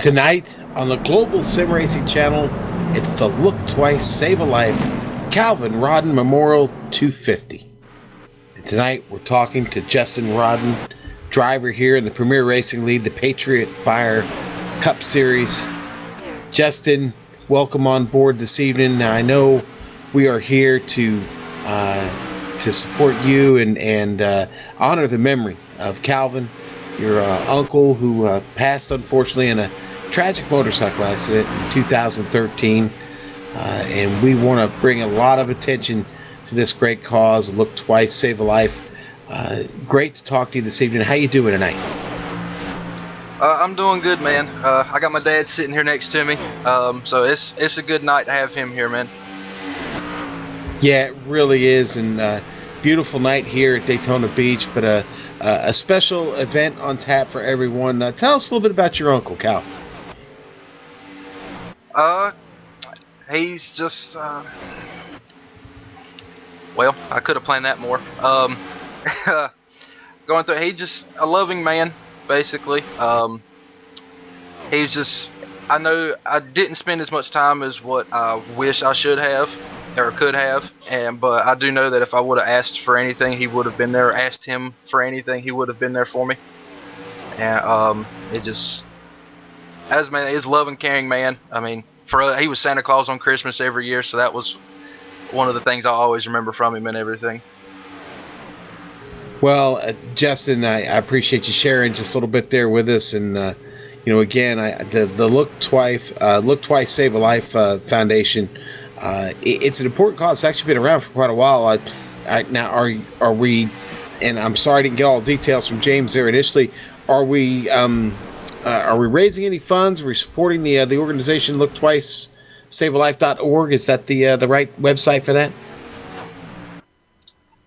Tonight on the Global Sim Racing channel, it's the Look Twice, Save a Life Calvin Rodden Memorial 250. And tonight we're talking to Justin Rodden, driver here in the Premier Racing League, the Patriot Fire Cup Series. Justin, welcome on board this evening. Now, I know we are here to support you and honor the memory of Calvin, your uncle who passed unfortunately in a tragic motorcycle accident in 2013, and we want to bring a lot of attention to this great cause. Look Twice, Save a Life. Great to talk to you this evening. How you doing tonight? I'm doing good, man. I got my dad sitting here next to me, so it's a good night to have him here, man. Yeah, it really is, and beautiful night here at Daytona Beach, but a special event on tap for everyone. Tell us a little bit about your uncle, Cal. He's just, well, I could have planned that more. Going through, he's just a loving man, basically. He's just, I know I didn't spend as much time as what I wish I should have or could have, but I do know that if I would have asked for anything, he would have been there. Asked him for anything, he would have been there for me. And it just, as man, he's a loving, caring man. I mean, he was Santa Claus on Christmas every year, so that was one of the things I always remember from him and everything. Well, Justin, I appreciate you sharing just a little bit there with us, and again, the Look Twice, Save a Life Foundation. It's an important cause. It's actually been around for quite a while. Now, are we? And I'm sorry I didn't get all the details from James there initially. Are we raising any funds? Are we supporting the organization Look Twice, SaveALife.org? Is that the right website for that?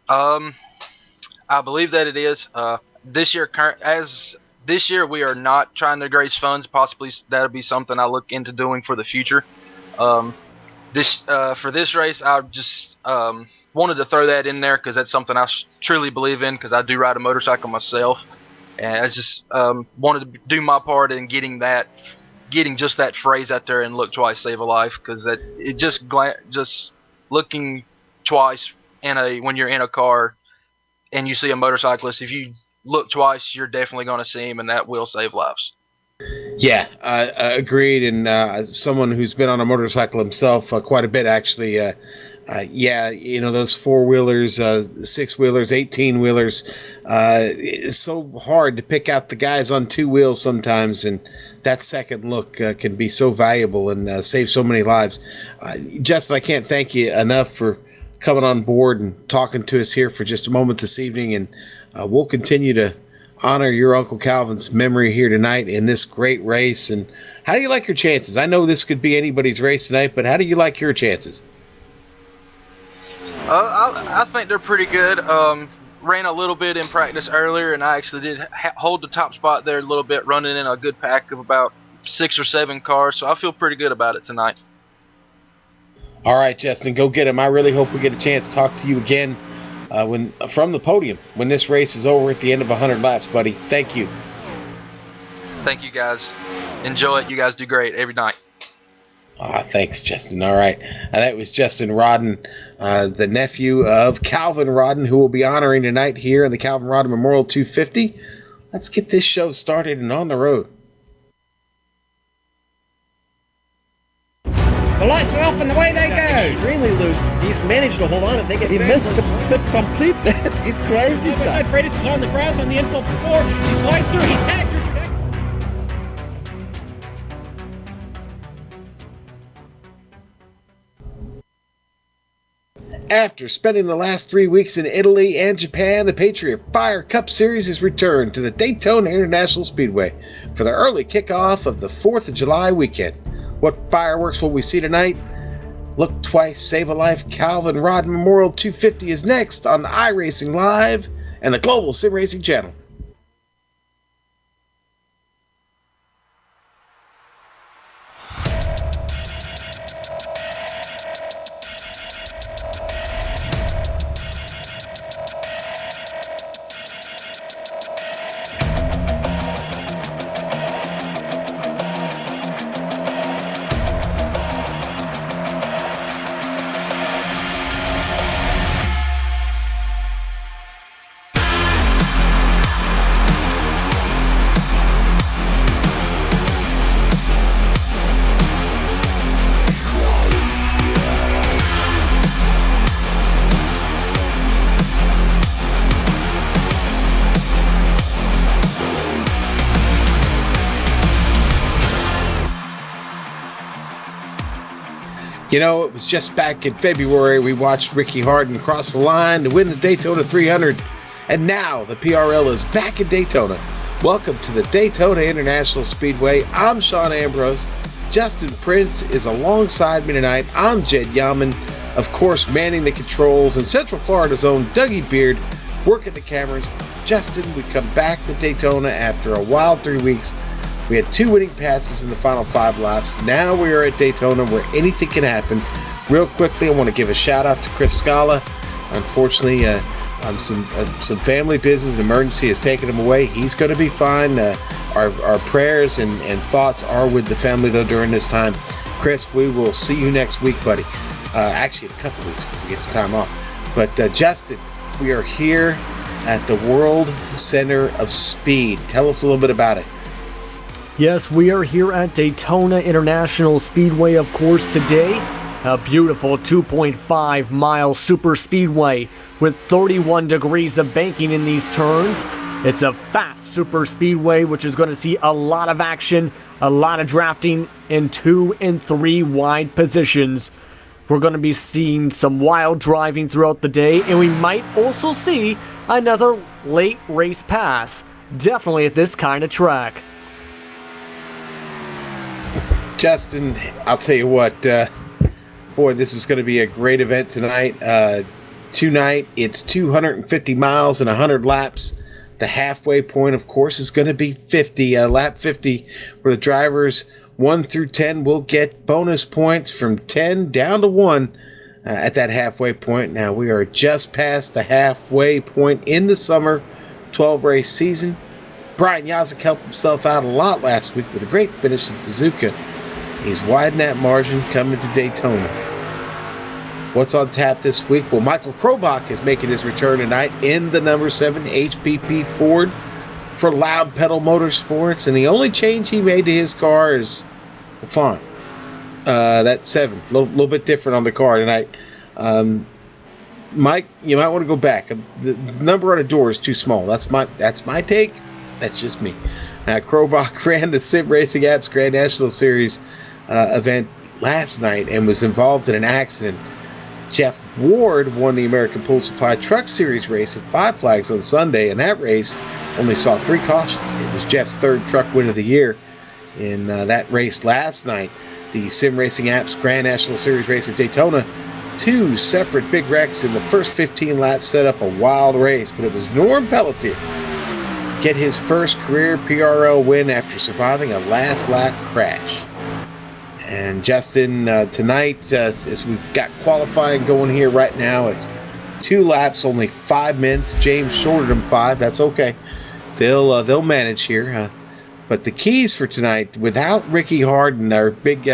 I believe that it is. This year we are not trying to raise funds. Possibly that'll be something I look into doing for the future. For this race, I just wanted to throw that in there because that's something I truly believe in, because I do ride a motorcycle myself, and I just wanted to do my part in getting just that phrase out there and look twice, save a life, because it just looking twice when you're in a car and you see a motorcyclist, if you look twice, you're definitely going to see him, and that will save lives. Yeah, agreed. And someone who's been on a motorcycle himself quite a bit, actually. Those 4-wheelers, 6-wheelers, 18-wheelers. It's so hard to pick out the guys on 2 wheels sometimes, and that second look can be so valuable and save so many lives. Justin, I can't thank you enough for coming on board and talking to us here for just a moment this evening, and we'll continue to honor your Uncle Calvin's memory here tonight in this great race. And how do you like your chances? I know this could be anybody's race tonight, but how do you like your chances? I think they're pretty good. Ran a little bit in practice earlier, and I actually did hold the top spot there a little bit, running in a good pack of about 6 or 7 cars, so I feel pretty good about it tonight. All right, Justin, go get him. I really hope we get a chance to talk to you again from the podium when this race is over at the end of 100 laps, buddy. Thank you. Thank you, guys. Enjoy it. You guys do great every night. Thanks, Justin. All right. That was Justin Rodden, the nephew of Calvin Rodden, who will be honoring tonight here in the Calvin Rodden Memorial 250. Let's get this show started and on the road. The lights are off and away they go. Extremely loose. He's managed to hold on and he missed the complete. He's crazy stuff. Westside Freitas is on the grass on the infield floor. He slides through. He tags Richard Eck. After spending the last 3 weeks in Italy and Japan, the Patriot Fire Cup Series has returned to the Daytona International Speedway for the early kickoff of the 4th of July weekend. What fireworks will we see tonight? Look Twice, Save a Life, Calvin Rodden Memorial 250 is next on iRacing Live and the Global Sim Racing channel. You know, it was just back in February we watched Ricky Harden cross the line to win the Daytona 300, and now the PRL is back in Daytona. Welcome to the Daytona International Speedway. I'm Sean Ambrose. Justin Prince is alongside me tonight. I'm Jed Yaman, of course, manning the controls, and Central Florida's own Dougie Beard working the cameras. Justin, we come back to Daytona after a wild 3 weeks. We had 2 winning passes in the final 5 laps. Now we are at Daytona where anything can happen. Real quickly, I want to give a shout out to Chris Scala. Unfortunately, some family business and emergency has taken him away. He's going to be fine. Our prayers and thoughts are with the family, though, during this time. Chris, we will see you next week, buddy. Actually, in a couple weeks because we get some time off. But Justin, we are here at the World Center of Speed. Tell us a little bit about it. Yes, we are here at Daytona International Speedway, of course, today. A beautiful 2.5 mile super speedway with 31 degrees of banking in these turns. It's a fast super speedway, which is going to see a lot of action, a lot of drafting in 2 and 3 wide positions. We're going to be seeing some wild driving throughout the day, and we might also see another late race pass. Definitely at this kind of track. Justin, I'll tell you what, boy, this is going to be a great event tonight. Tonight, it's 250 miles and 100 laps. The halfway point, of course, is going to be 50, lap 50, where the drivers 1 through 10 will get bonus points from 10 down to 1 at that halfway point. Now, we are just past the halfway point in the summer 12-race season. Brian Yazek helped himself out a lot last week with a great finish in Suzuka. He's widening that margin coming to Daytona. What's on tap this week? Well, Michael Krobach is making his return tonight in the number 7 HPP Ford for Loud Pedal Motorsports, and the only change he made to his car is the font. That 7, a little bit different on the car tonight. Mike, you might want to go back. The number on the door is too small. That's my take. That's just me. Krobach ran the SimRacing Apps Grand National Series event last night and was involved in an accident. Jeff Ward won the American Pool Supply Truck Series race at Five Flags on Sunday, and that race only saw 3 cautions. It was Jeff's 3rd truck win of the year in that race last night. The SimRacing Apps Grand National Series race at Daytona, 2 separate big wrecks in the first 15 laps set up a wild race, but it was Norm Pelletier get his first career PRL win after surviving a last lap crash. And Justin, tonight, as we've got qualifying going here right now, it's 2 laps, only 5 minutes. James shorted them 5. That's okay. They'll manage here. But the keys for tonight, without Ricky Harden, our big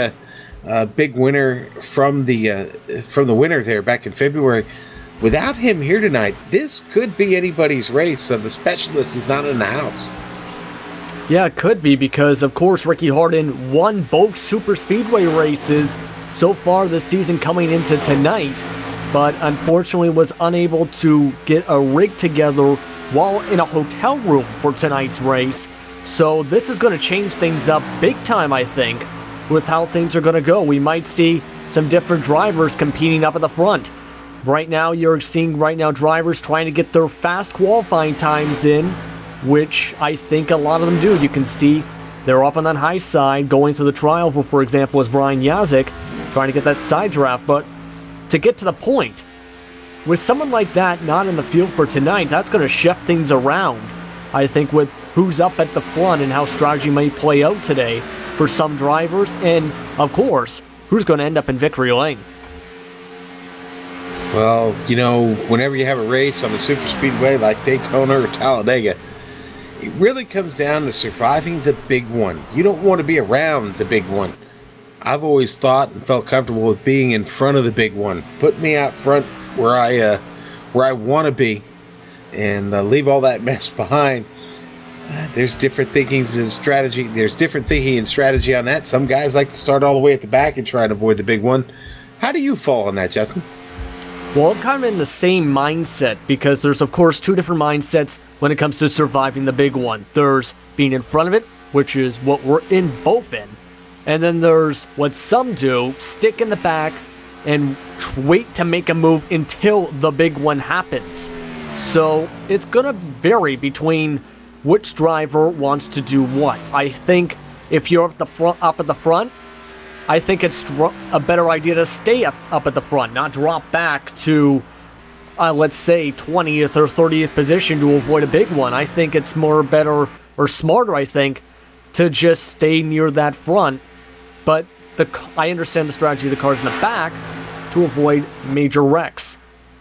winner from the winner there back in February, without him here tonight, this could be anybody's race. The specialist is not in the house. Yeah, it could be because, of course, Ricky Harden won both super speedway races so far this season coming into tonight, but unfortunately was unable to get a rig together while in a hotel room for tonight's race. So this is going to change things up big time, I think, with how things are going to go. We might see some different drivers competing up at the front. Right now, you're seeing drivers trying to get their fast qualifying times in, which I think a lot of them do. You can see they're up on that high side going to the trial for example, is Brian Yazek trying to get that side draft. But to get to the point, with someone like that not in the field for tonight, that's going to shift things around, I think, with who's up at the front and how strategy may play out today for some drivers, and, of course, who's going to end up in victory lane. Well, whenever you have a race on a super speedway like Daytona or Talladega, it really comes down to surviving the big one. You don't want to be around the big one. I've always thought and felt comfortable with being in front of the big one. Put me out front where I want to be, and leave all that mess behind. There's different thinkings and strategy. There's different thinking and strategy on that. Some guys like to start all the way at the back and try to avoid the big one. How do you fall on that, Justin? Well, I'm kind of in the same mindset because there's, of course, 2 different mindsets when it comes to surviving the big one. There's being in front of it, which is what we're in both in. And then there's what some do, stick in the back and wait to make a move until the big one happens. So it's going to vary between which driver wants to do what. I think if you're up at the front, I think it's a better idea to stay up at the front, not drop back to, let's say, 20th or 30th position to avoid a big one. I think it's more better or smarter, I think, to just stay near that front. But I understand the strategy of the cars in the back to avoid major wrecks.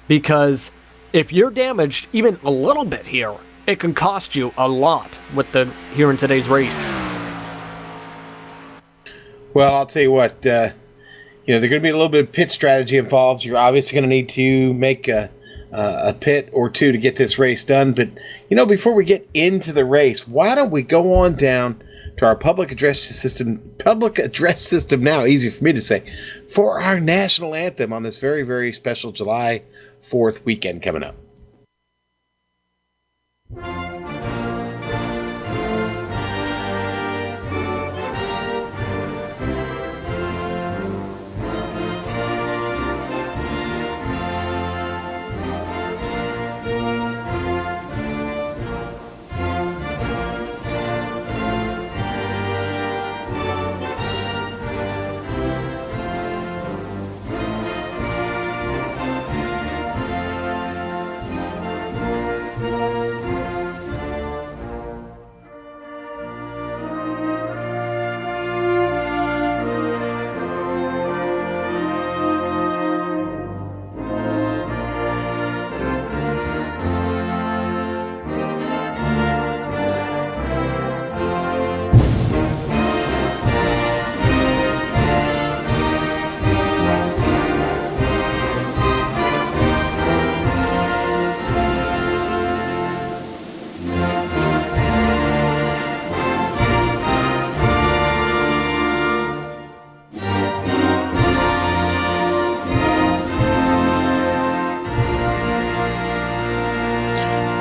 Because if you're damaged even a little bit here, it can cost you a lot here in today's race. Well, I'll tell you what, there's going to be a little bit of pit strategy involved. You're obviously going to need to make a pit or two to get this race done. But, before we get into the race, why don't we go on down to our public address system now, easy for me to say, for our national anthem on this very, very special July 4th weekend coming up.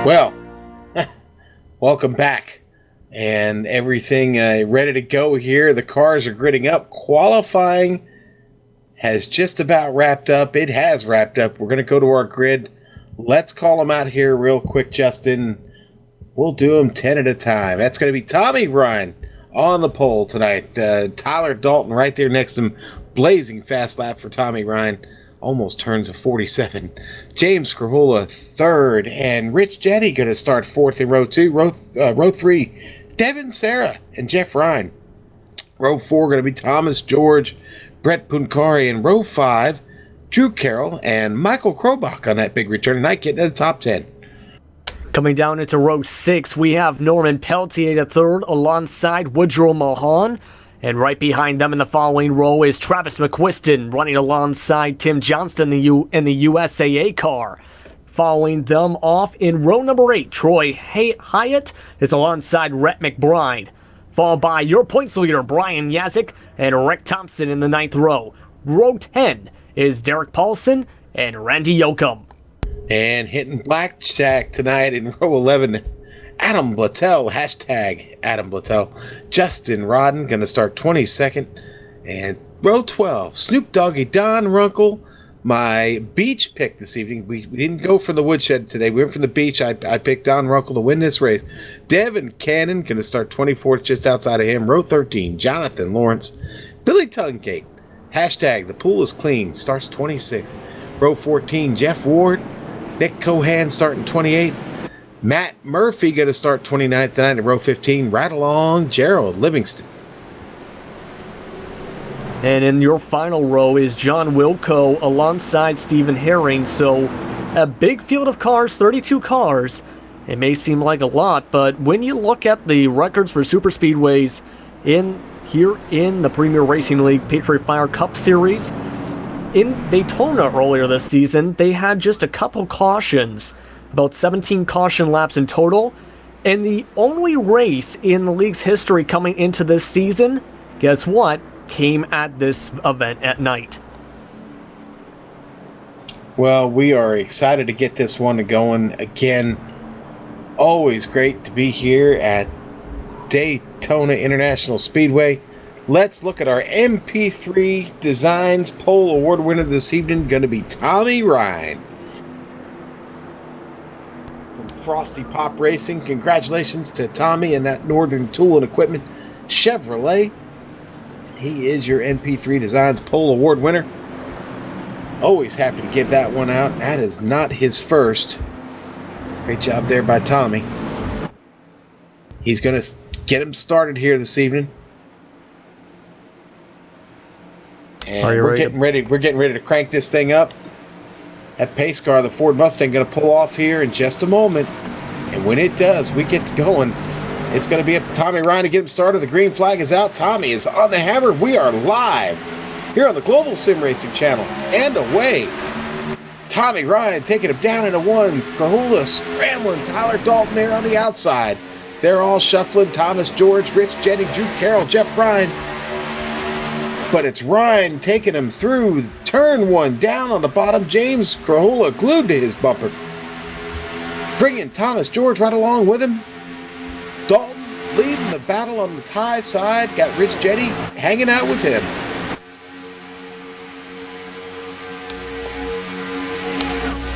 Well, welcome back, and everything ready to go here. The cars are gridding up. Qualifying has just about wrapped up. It has wrapped up. We're going to go to our grid. Let's call them out here real quick, Justin. We'll do them 10 at a time. That's going to be Tommy Ryan on the pole tonight. Tyler Dalton right there next to him. Blazing fast lap for Tommy Ryan. Almost turns a 47. James Scrivola third, and Rich Jetty going to start fourth in row two. Row three, Devin Sarah and Jeff Ryan. Row four going to be Thomas George, Brett Puncari, and row five, Drew Carroll and Michael Krobach on that big return tonight, getting to the top 10. Coming down into row six, we have Norman Peltier at third alongside Woodrow Mahan. And right behind them in the following row is Travis McQuiston running alongside Tim Johnston in the USAA car. Following them off in row number 8, Troy Hyatt is alongside Rhett McBride. Followed by your points leader, Brian Yazik, and Rick Thompson in the 9th row. Row 10 is Derek Paulson and Randy Yoakum. And hitting blackjack tonight in row 11, Adam Blattel, hashtag Adam Blattel. Justin Rodden going to start 22nd. And row 12, Snoop Doggy Don Runkle. My beach pick this evening. We didn't go for the woodshed today. We went from the beach. I picked Don Runkle to win this race. Devin Cannon going to start 24th just outside of him. Row 13, Jonathan Lawrence. Billy Tungate, hashtag the pool is clean, starts 26th. Row 14, Jeff Ward. Nick Cohan starting 28th. Matt Murphy going to start 29th tonight in row 15. Right along Gerald Livingston. And in your final row is John Wilco alongside Stephen Herring. So a big field of cars, 32 cars. It may seem like a lot, but when you look at the records for super speedways here in the Premier Racing League Patriot Fire Cup Series, in Daytona earlier this season, they had just a couple cautions. About 17 caution laps in total, and the only race in the league's history coming into this season, guess what, came at this event at night. Well, we are excited to get this one going again. Always great to be here at Daytona International Speedway. Let's look at our MP3 Designs Poll Award winner this evening. Going to be Tommy Ryan from Frosty Pop Racing. Congratulations to Tommy and that Northern Tool and Equipment Chevrolet. He is your MP3 Designs Poll Award winner. Always happy to give that one out. That is not his first. Great job there by Tommy. He's going to get him started here this evening. And we're getting ready to crank this thing up. That pace car, the Ford Mustang, going to pull off here in just a moment. And when it does, we get to going. It's going to be up to Tommy Ryan to get him started. The green flag is out. Tommy is on the hammer. We are live here on the Global Sim Racing channel. And away. Tommy Ryan taking him down into one. Kahula scrambling. Tyler Dalton there on the outside. They're all shuffling. Thomas George, Rich Jetty, Drew Carroll, Jeff Ryan. But it's Ryan taking him through turn one, down on the bottom. James Krahula glued to his bumper. Bringing Thomas George right along with him. Dalton leading the battle on the high side. Got Rich Jetty hanging out with him.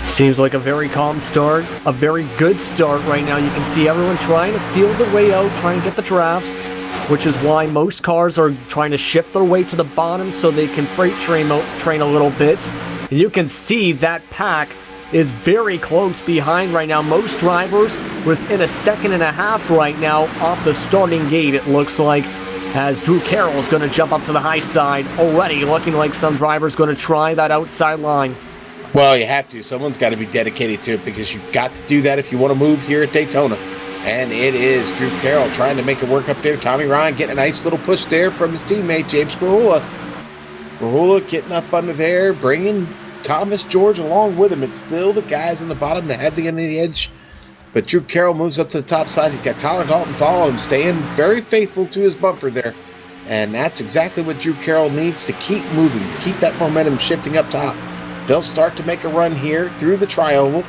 Seems like a very calm start, a very good start right now. You can see everyone trying to feel their way out, trying to get the drafts, which is why most cars are trying to shift their way to the bottom so they can freight train a little bit. And you can see that pack is very close behind right now. Most drivers within a second and a half right now off the starting gate, it looks like, as Drew Carroll is going to jump up to the high side already, looking like some driver's going to try that outside line. Well, you have to. Someone's got to be dedicated to it because you've got to do that if you want to move here at Daytona. And it is Drew Carroll trying to make it work up there. Tommy Ryan getting a nice little push there from his teammate, James Krahula. Krahula getting up under there, bringing Thomas George along with him. It's still the guys in the bottom that have the end of the edge. But Drew Carroll moves up to the top side. He's got Tyler Dalton following him, staying very faithful to his bumper there. And that's exactly what Drew Carroll needs to keep moving, keep that momentum shifting up top. They'll start to make a run here through the tri-oval.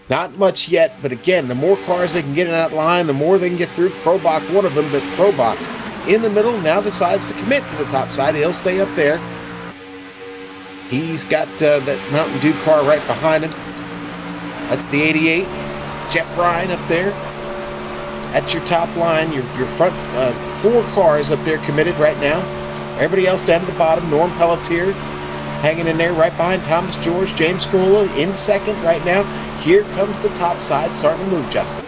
Not much yet, but again, the more cars they can get in that line, the more they can get through. Krobach, one of them, but Krobach in the middle now decides to commit to the top side. He'll stay up there. He's got that Mountain Dew car right behind him. That's the 88. Jeff Ryan up there. That's your top line, your front four cars up there committed right now. Everybody else down to the bottom. Norm Pelletier hanging in there right behind Thomas George. James Krahula in second right now. Here comes the top side starting to move, Justin.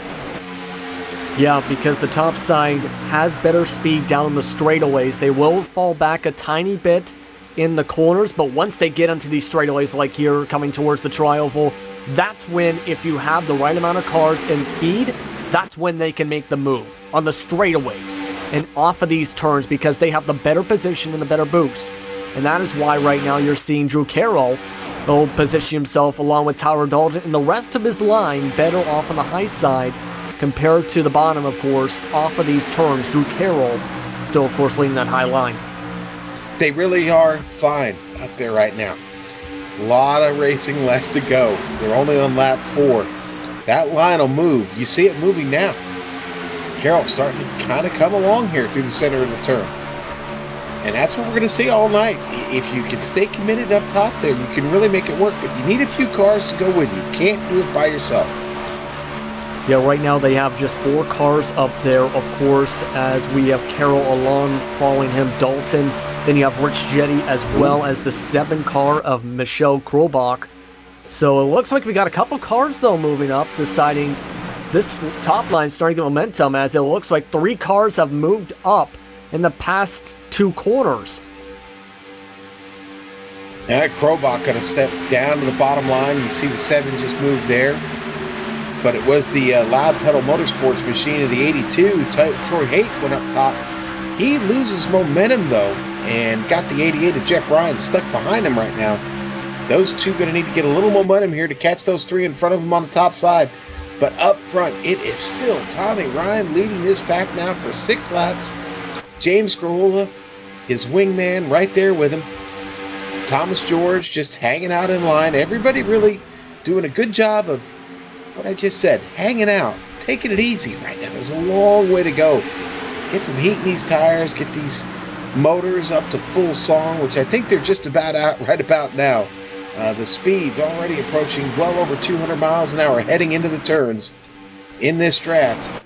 Yeah, because the top side has better speed down the straightaways. They will fall back a tiny bit in the corners, but once they get onto these straightaways like here coming towards the tri-oval, that's when, if you have the right amount of cars and speed, that's when they can make the move on the straightaways and off of these turns because they have the better position and the better boost. And that is why right now you're seeing Drew Carroll will position himself along with Tyler Dalton and the rest of his line better off on the high side compared to the bottom, of course, off of these turns. Drew Carroll still, of course, leading that high line. They really are fine up there right now. A lot of racing left to go. They're only on lap 4. That line will move. You see it moving now. Carroll's starting to kind of come along here through the center of the turn. And that's what we're going to see all night. If you can stay committed up top there, you can really make it work. But you need a few cars to go with you. You can't do it by yourself. Yeah, right now they have just 4 cars up there, of course, as we have Carroll along following him, Dalton. Then you have Rich Jetty as well as the 7 car of Michelle Krobach. So it looks like we got a couple cars, though, moving up, deciding this top line starting to get momentum, as it looks like 3 cars have moved up in the past 2 corners. Now Krobach going to step down to the bottom line. You see the 7 just moved there. But it was the Loud Pedal Motorsports machine of the 82. Troy Haight went up top. He loses momentum, though, and got the 88 of Jeff Ryan stuck behind him right now. Those two going to need to get a little momentum here to catch those 3 in front of him on the top side. But up front, it is still Tommy Ryan leading this pack now for 6 laps. James Krahula, his wingman, right there with him. Thomas George just hanging out in line. Everybody really doing a good job of what I just said, hanging out, taking it easy right now. There's a long way to go. Get some heat in these tires, get these motors up to full song, which I think they're just about out right about now. The speed's already approaching well over 200 miles an hour heading into the turns in this draft.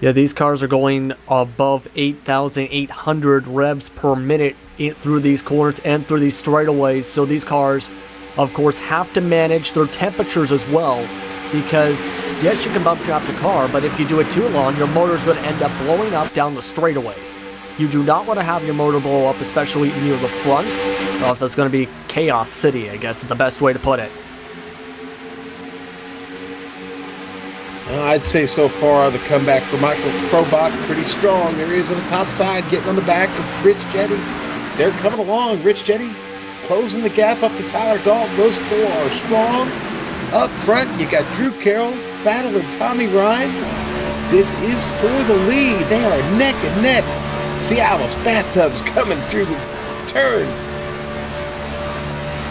Yeah, these cars are going above 8,800 revs per minute through these corners and through these straightaways. So these cars, of course, have to manage their temperatures as well. Because, yes, you can bump draft a car, but if you do it too long, your motor is going to end up blowing up down the straightaways. You do not want to have your motor blow up, especially near the front, or else it's going to be chaos city, I guess is the best way to put it. I'd say so far the comeback for Michael Krobach pretty strong. There he is on the top side, getting on the back of Rich Jetty. They're coming along. Rich Jetty closing the gap up to Tyler Dalton. Those four are strong. Up front, you got Drew Carroll battling Tommy Ryan. This is for the lead. They are neck and neck. Cialis Bathtubs coming through the turn.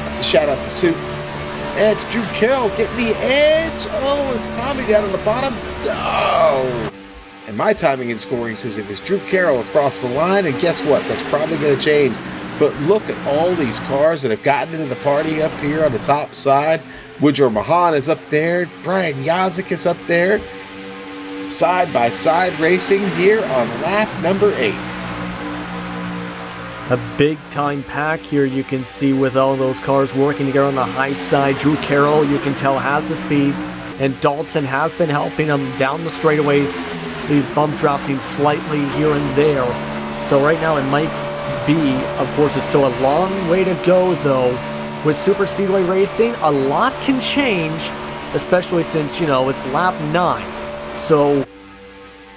That's a shout out to Soup. And it's Drew Carroll getting the edge. Oh, it's Tommy down on the bottom. Oh! And my timing and scoring says it was Drew Carroll across the line, and guess what? That's probably going to change. But look at all these cars that have gotten into the party up here on the top side. Woodrow Mahan is up there. Brian Yazik is up there. Side-by-side racing here on lap number 8. A big-time pack here you can see with all those cars working together on the high side. Drew Carroll, you can tell, has the speed, and Dalton has been helping him down the straightaways. He's bump drafting slightly here and there. So right now it might be, of course, it's still a long way to go, though. With Super Speedway Racing, a lot can change, especially since, it's lap 9. So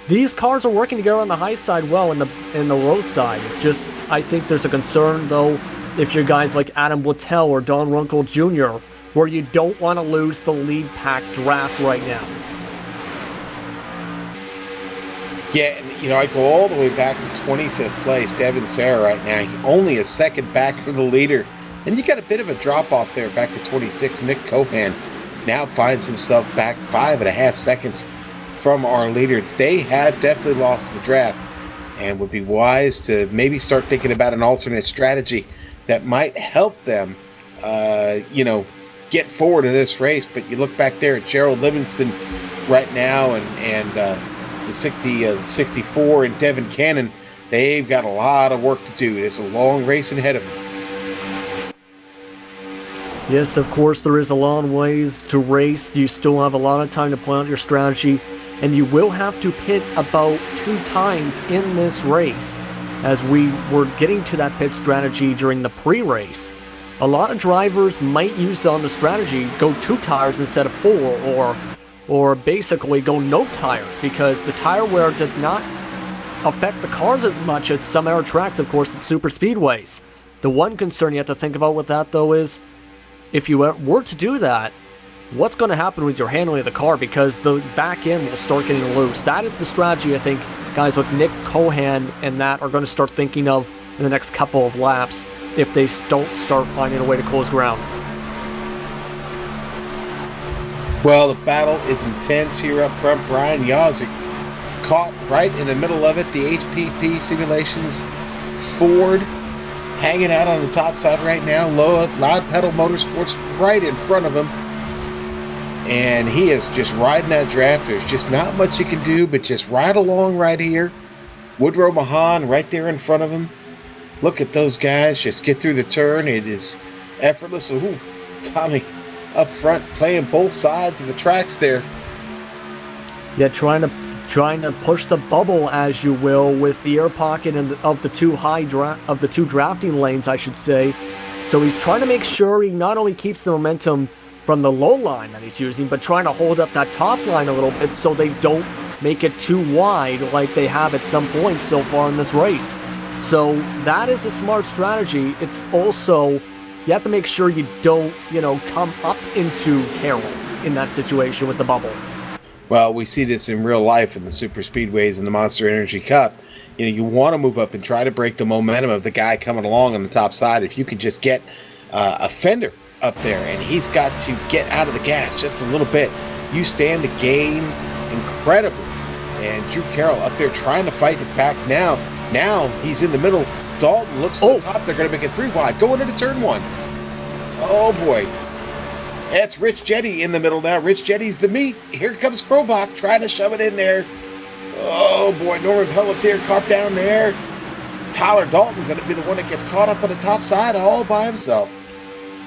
these cars are working together on the high side well in the low side. It's just, I think there's a concern, though, if you're guys like Adam Littell or Don Runkle Jr., where you don't want to lose the lead pack draft right now. Yeah, and, I go all the way back to 25th place. Devin Sarah right now, only a second back for the leader. And you got a bit of a drop-off there back to 26. Nick Cohan now finds himself back 5.5 seconds from our leader. They have definitely lost the draft and would be wise to maybe start thinking about an alternate strategy that might help them, get forward in this race. But you look back there at Gerald Livingston right now and the 64 and Devin Cannon, they've got a lot of work to do. There's a long race ahead of them. Yes, of course, there is a long ways to race. You still have a lot of time to plan out your strategy, and you will have to pit about 2 times in this race. As we were getting to that pit strategy during the pre-race, a lot of drivers might use on the strategy, go 2 tires instead of 4, or basically go no tires, because the tire wear does not affect the cars as much as some air tracks, of course, at super speedways. The one concern you have to think about with that, though, is if you were to do that, what's going to happen with your handling of the car, because the back end will start getting loose. That is the strategy I think guys like Nick Cohan and that are going to start thinking of in the next couple of laps if they don't start finding a way to close ground. Well, the battle is intense here up front. Brian Yazik caught right in the middle of it. The HPP Simulations Ford hanging out on the top side right now. Loud Pedal Motorsports right in front of him. And he is just riding that draft. There's just not much you can do but just ride along right here. Woodrow Mahan right there in front of him. Look at those guys just get through the turn. It is effortless. Ooh, Tommy up front playing both sides of the tracks there. Yeah, trying to push the bubble, as you will, with the air pocket and of the two drafting lanes, I should say. So he's trying to make sure he not only keeps the momentum from the low line that he's using, but trying to hold up that top line a little bit so they don't make it too wide like they have at some point so far in this race. So that is a smart strategy. It's also, you have to make sure you don't, come up into Carroll in that situation with the bubble. Well, we see this in real life in the super speedways and the Monster Energy Cup. You want to move up and try to break the momentum of the guy coming along on the top side. If you could just get a fender up there and he's got to get out of the gas just a little bit, you stand to gain incredibly. And Drew Carroll up there trying to fight it back now. Now he's in the middle. Dalton looks to the top. They're going to make it 3 wide. Going into turn 1. Oh, boy. That's Rich Jetty in the middle now. Rich Jetty's the meat. Here comes Krobach trying to shove it in there. Oh, boy. Norman Pelletier caught down there. Tyler Dalton going to be the one that gets caught up on the top side all by himself.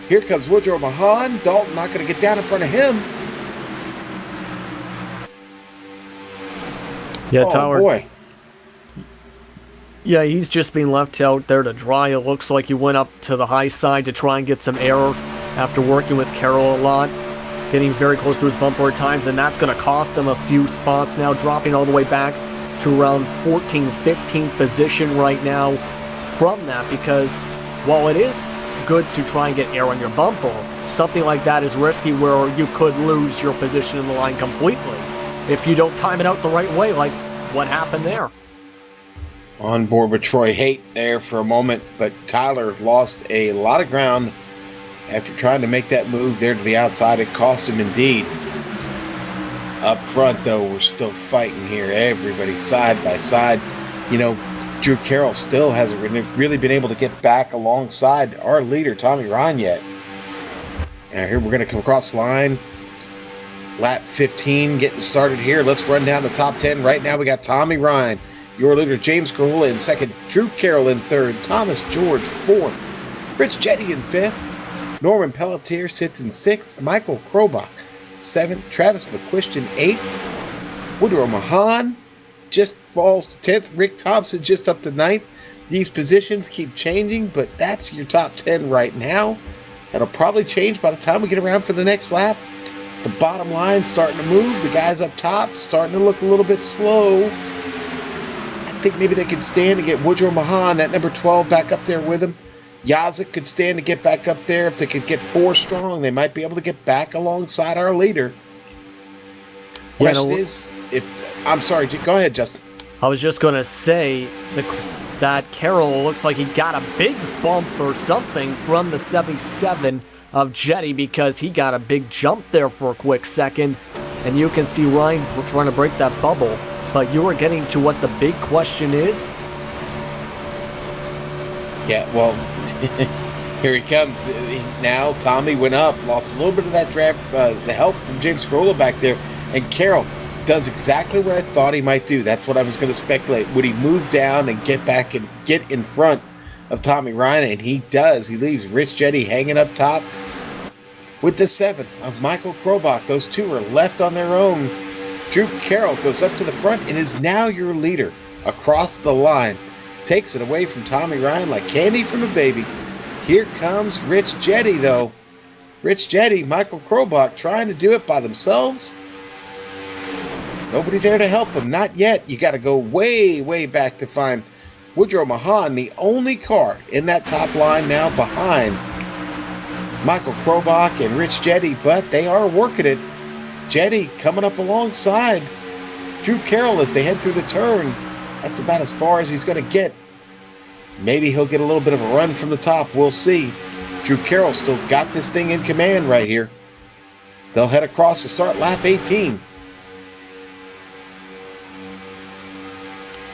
Here comes Woodrow Mahan. Dalton not going to get down in front of him. Yeah, oh, Tyler. Boy. Yeah, he's just being left out there to dry. It looks like he went up to the high side to try and get some air after working with Carroll a lot, getting very close to his bumper at times, and that's going to cost him a few spots now, dropping all the way back to around 14th, 15th position right now from that, because while it is good to try and get air on your bumper, something like that is risky where you could lose your position in the line completely if you don't time it out the right way, like what happened there. On board with Troy Haight there for a moment, but Tyler lost a lot of ground after trying to make that move there to the outside. It cost him indeed. Up front, though, we're still fighting here. Everybody side by side. You know, Drew Carroll still hasn't really been able to get back alongside our leader, Tommy Ryan, yet. Now here we're going to come across the line. Lap 15 getting started here. Let's run down the top 10. Right now we got Tommy Ryan, your leader, James Carhula in second, Drew Carroll in third, Thomas George fourth, Rich Jetty in fifth, Norman Pelletier sits in sixth, Michael Krobach seventh, Travis McQuistion eighth, Woodrow Mahan just falls to 10th, Rick Thompson just up to 9th. These positions keep changing, but that's your top 10 right now. That'll probably change by the time we get around for the next lap. The bottom line starting to move. The guys up top starting to look a little bit slow. I think maybe they could stand to get Woodrow Mahan, that number 12, back up there with him. Yazik could stand to get back up there. If they could get 4 strong, they might be able to get back alongside our leader. Question is, I'm sorry, go ahead, Justin. I was just going to say that Carroll looks like he got a big bump or something from the 77 of Jetty, because he got a big jump there for a quick second. And you can see Ryan trying to break that bubble. But you were getting to what the big question is. Yeah, well, here he comes. Now Tommy went up, lost a little bit of that draft, the help from James Carhula back there. And Carroll does exactly what I thought he might do. That's what I was going to speculate. Would he move down and get back and get in front of Tommy Ryan? And he does. He leaves Rich Jetty hanging up top with the 7 of Michael Krobach. Those two are left on their own. Drew Carroll goes up to the front and is now your leader across the line. Takes it away from Tommy Ryan like candy from a baby. Here comes Rich Jetty, though. Rich Jetty, Michael Krobach trying to do it by themselves. Nobody there to help him. Not yet. You got to go way, way back to find Woodrow Mahan, the only car in that top line now behind Michael Krobach and Rich Jetty, but they are working it. Jetty coming up alongside Drew Carroll as they head through the turn. That's about as far as he's going to get. Maybe he'll get a little bit of a run from the top. We'll see. Drew Carroll still got this thing in command right here. They'll head across to start lap 18.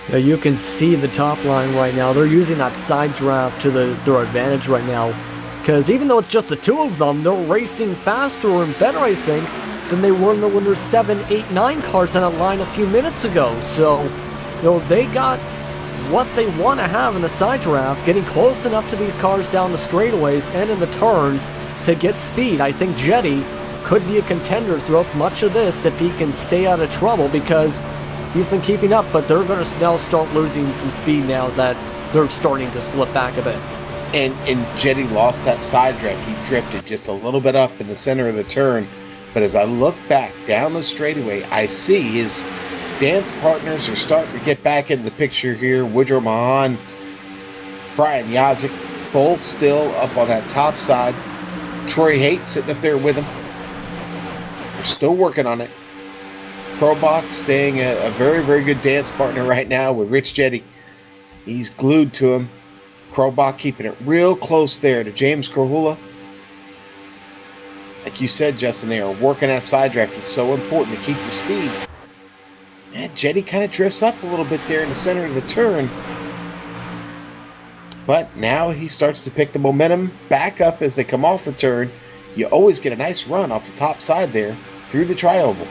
Yeah, you can see the top line right now. They're using that side draft to their advantage right now. Because even though it's just the two of them, they're racing faster and better, I think, than they were when there's 7, 8, 9 cars in that line a few minutes ago. So, you know, they got what they want to have in the side draft, getting close enough to these cars down the straightaways and in the turns to get speed. I think Jetty could be a contender throughout much of this if he can stay out of trouble, because he's been keeping up, but they're going to now start losing some speed now that they're starting to slip back a bit. And Jetty lost that side draft. He drifted just a little bit up in the center of the turn. But as I look back down the straightaway, I see his dance partners are starting to get back into the picture here. Woodrow Mahan, Brian Yazik, both still up on that top side. Troy Haight sitting up there with him. They're still working on it. Krobach staying a very, very good dance partner right now with Rich Jetty. He's glued to him. Krobach keeping it real close there to James Carhula. Like you said, Justin, they are working that side draft. It's so important to keep the speed. And Jetty kind of drifts up a little bit there in the center of the turn. But now he starts to pick the momentum back up as they come off the turn. You always get a nice run off the top side there through the tri-oval.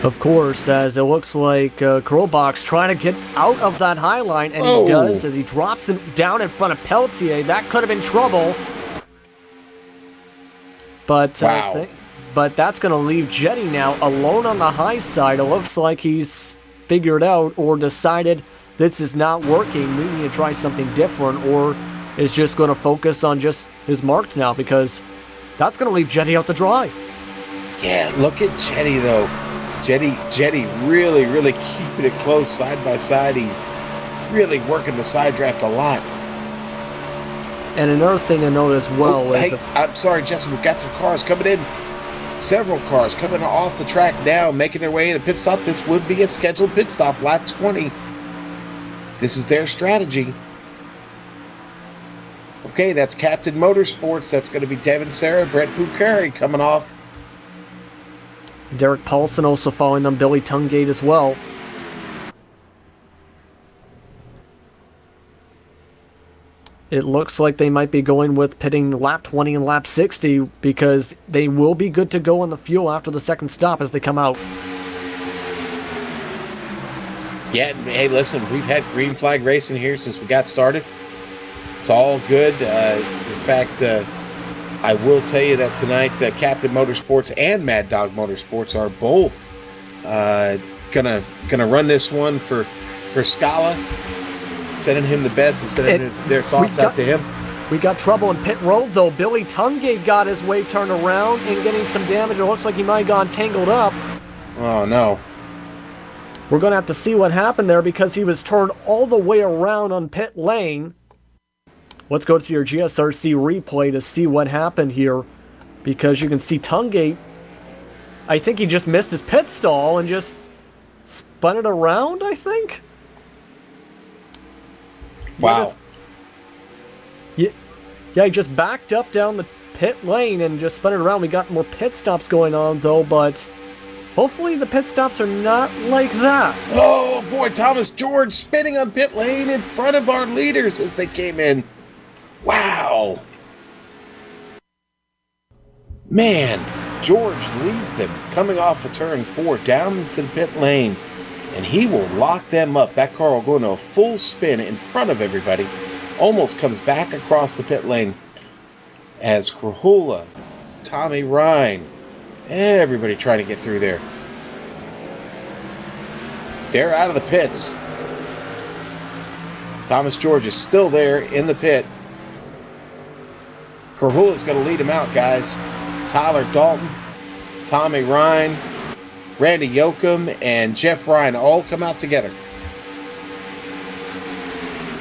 Of course, as it looks like Krolbach's trying to get out of that high line, and he does as he drops him down in front of Pelletier. That could have been trouble. But wow. But that's going to leave Jetty now alone on the high side. It looks like he's figured out or decided this is not working. We need to try something different, or is just going to focus on just his marks now, because that's going to leave Jetty out to dry. Yeah, look at Jetty though. Jetty really, really keeping it close side by side. He's really working the side draft a lot. And another thing to note as well is... Hey, I'm sorry, Justin, we've got some cars coming in. Several cars coming off the track now, making their way in a pit stop. This would be a scheduled pit stop, lap 20. This is their strategy. Okay, that's Captain Motorsports. That's going to be Devin Sarah, Brett Bucari coming off. Derek Paulson also following them, Billy Tungate as well. It looks like they might be going with pitting lap 20 and lap 60, because they will be good to go on the fuel after the second stop as they come out. Yeah, hey, listen, we've had green flag racing here since we got started. It's all good. In fact, I will tell you that tonight, Captain Motorsports and Mad Dog Motorsports are both gonna run this one for Scala, sending him the best and sending their thoughts out to him. We got trouble in pit road though. Billy Tungate got his way turned around and getting some damage. It looks like he might have gone tangled up. Oh no. We're gonna have to see what happened there, because he was turned all the way around on pit lane. Let's go to your GSRC replay to see what happened here, because you can see Tungate, I think he just missed his pit stall and just spun it around, I think. Wow. Yeah, he just backed up down the pit lane and just spun it around. We got more pit stops going on though, but hopefully the pit stops are not like that. Oh boy, Thomas George spinning on pit lane in front of our leaders as they came in. Wow. Man, George leads them coming off of turn 4 down into the pit lane, and he will lock them up. That car will go into a full spin in front of everybody, almost comes back across the pit lane as Krahula, Tommy Ryan, everybody trying to get through there. They're out of the pits. Thomas George is still there in the pit. Krahula's going to lead him out, guys. Tyler Dalton, Tommy Ryan, Randy Yoakum, and Jeff Ryan all come out together.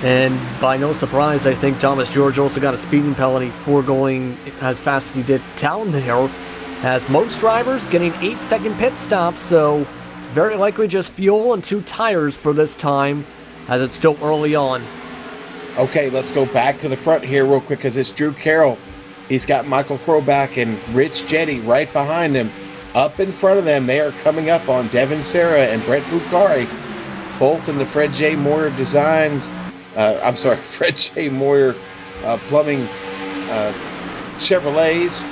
And by no surprise, I think Thomas George also got a speeding penalty for going as fast as he did down there. As most drivers getting 8-second pit stops, so very likely just fuel and 2 tires for this time, as it's still early on. Okay, let's go back to the front here real quick, because it's Drew Carroll. He's got Michael Krobach and Rich Jetty right behind him. Up in front of them, they are coming up on Devin Sarah and Brett Bucari, both in the Fred J. Moyer Designs. Fred J. Moyer Plumbing Chevrolets.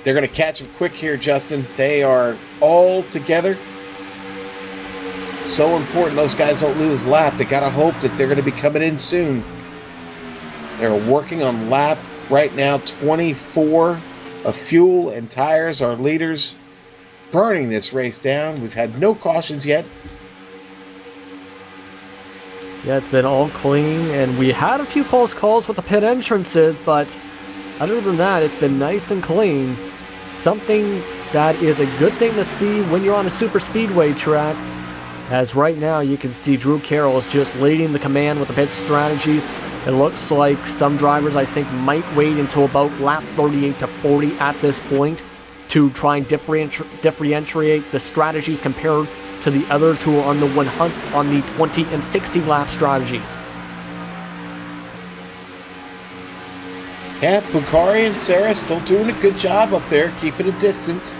They're going to catch them quick here, Justin. They are all together. So important those guys don't lose lap. They got to hope that they're going to be coming in soon. They're working on lap right now 24 of fuel and tires. Our leaders burning this race down. We've had no cautions yet. Yeah, it's been all clean, and we had a few close calls with the pit entrances, but other than that, it's been nice and clean. Something that is a good thing to see when you're on a super speedway track, as right now you can see Drew Carroll is just leading the command with the pit strategies. It looks like some drivers, I think, might wait until about lap 38 to 40 at this point to try and differentiate the strategies compared to the others who are on the 20 and 60 lap strategies. Yeah, Bucari and Sarah still doing a good job up there, keeping a distance.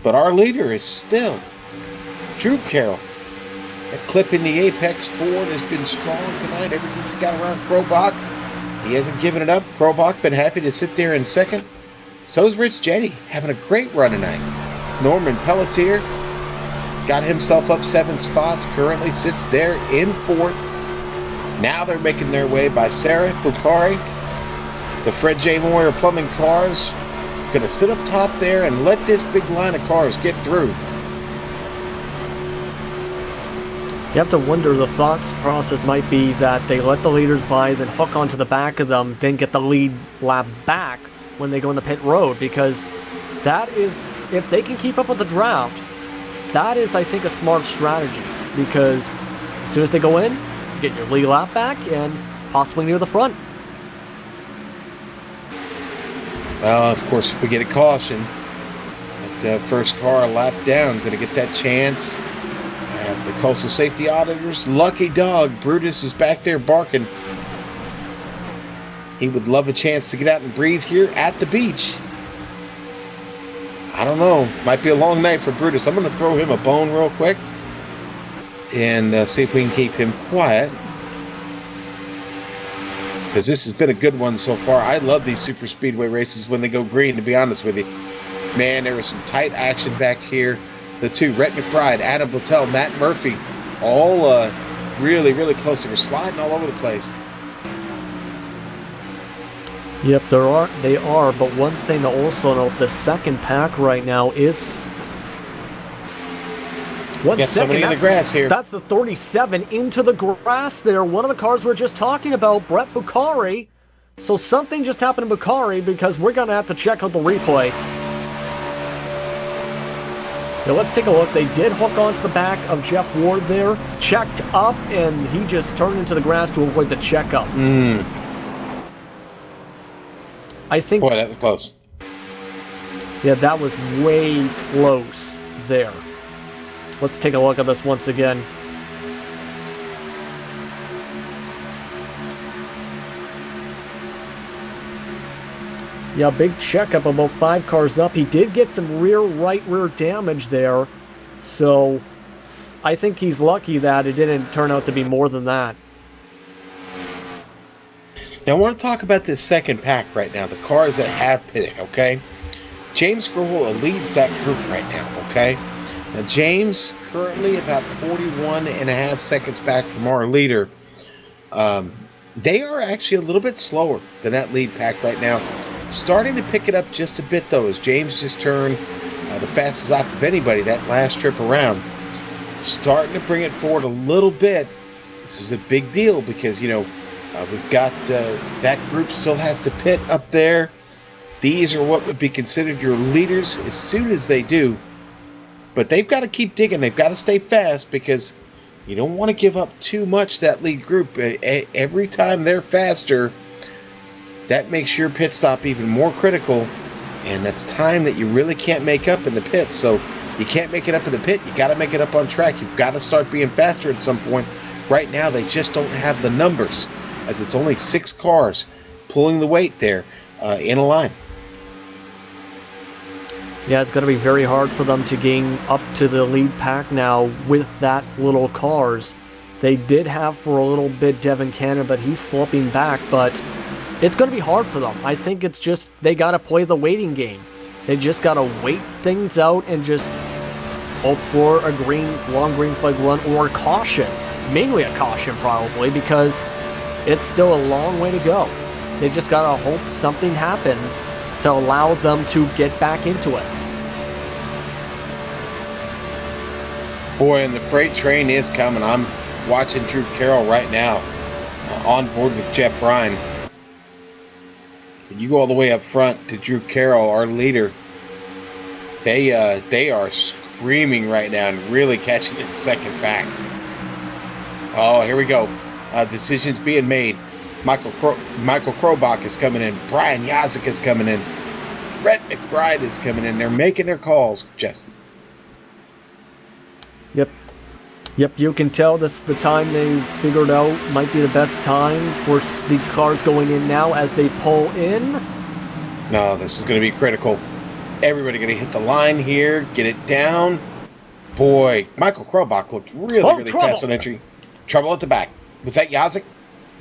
But our leader is still Drew Carroll. A clip in the apex. Ford has been strong tonight ever since he got around Krobach. He hasn't given it up. Krobach been happy to sit there in second. So's Rich Jetty, having a great run tonight. Norman Pelletier got himself up 7 spots, currently sits there in 4th. Now they're making their way by Sarah Bukhari. The Fred J. Moyer Plumbing cars going to sit up top there and let this big line of cars get through. You have to wonder, the thoughts process might be that they let the leaders by, then hook onto the back of them, then get the lead lap back when they go in the pit road, because that is, if they can keep up with the draft, that is, I think, a smart strategy, because as soon as they go in, get your lead lap back and possibly near the front. Well, of course, we get a caution. That first car a lap down, going to get that chance. The Coastal Safety Auditors, lucky dog, Brutus is back there barking. He would love a chance to get out and breathe here at the beach. I don't know. Might be a long night for Brutus. I'm going to throw him a bone real quick and see if we can keep him quiet. Because this has been a good one so far. I love these super speedway races when they go green, to be honest with you. Man, there was some tight action back here. The two, Rhett McBride, Adam Blattel, Matt Murphy, all really, really close. They were sliding all over the place. Yep, they are, but one thing to also note, the second pack right now is... Got somebody in the grass here. That's the 37 into the grass there. One of the cars we're just talking about, Brett Bukhari. So something just happened to Bukhari, because we're going to have to check out the replay. Now let's take a look. They did hook onto the back of Jeff Ward there, checked up, and he just turned into the grass to avoid the checkup. I think... Boy, that was close. Yeah, that was way close there. Let's take a look at this once again. Yeah, big checkup, about 5 cars up. He did get some right rear damage there. So I think he's lucky that it didn't turn out to be more than that. Now, I want to talk about this second pack right now, the cars that have pitted, okay? James Grohl leads that group right now, okay? Now, James currently about 41 and a half seconds back from our leader. They are actually a little bit slower than that lead pack right now. Starting to pick it up just a bit, though, as James just turned the fastest lap of anybody that last trip around. Starting to bring it forward a little bit. This is a big deal because, we've got that group still has to pit up there. These are what would be considered your leaders as soon as they do. But they've got to keep digging. They've got to stay fast because you don't want to give up too much, that lead group. Every time they're faster, that makes your pit stop even more critical. And that's time that you really can't make up in the pit. So you can't make it up in the pit. You got to make it up on track. You've got to start being faster at some point. Right now, they just don't have the numbers, as it's only 6 cars pulling the weight there in a line. Yeah, it's going to be very hard for them to gain up to the lead pack now with that little cars. They did have for a little bit Devin Cannon, but he's slipping back, but it's going to be hard for them. I think it's just they got to play the waiting game. They just got to wait things out and just hope for a long green flag run or a caution. Mainly a caution probably, because it's still a long way to go. They just got to hope something happens to allow them to get back into it. Boy, and the freight train is coming. I'm watching Drew Carroll right now on board with Jeff Ryan. You go all the way up front to Drew Carroll, our leader. They are screaming right now and really catching this second back. Oh, here we go. Decisions being made. Michael Krobach is coming in. Brian Yazik is coming in. Rhett McBride is coming in. They're making their calls, Justin. Yep, you can tell this is the time they figured out might be the best time for these cars going in now as they pull in. No, this is going to be critical. Everybody going to hit the line here, get it down. Boy, Michael Krobach looked really trouble. fast on entry. Trouble at the back. Was that Yazik?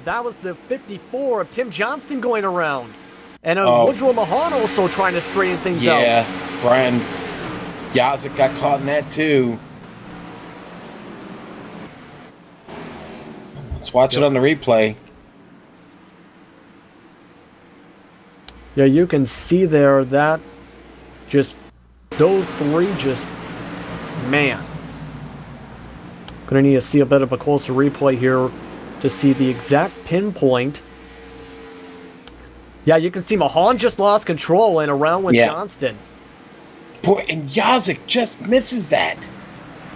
That was the 54 of Tim Johnston going around. And Oh. Woodrow Mahan also trying to straighten things out. Yeah, Brian Yazik got caught in that too. Let's watch it on the replay. Yeah, you can see there that just those three just, man. Gonna need to see a bit of a closer replay here to see the exact pinpoint. Yeah, you can see Mahan just lost control and around with Johnston. Boy, and Yazik just misses that.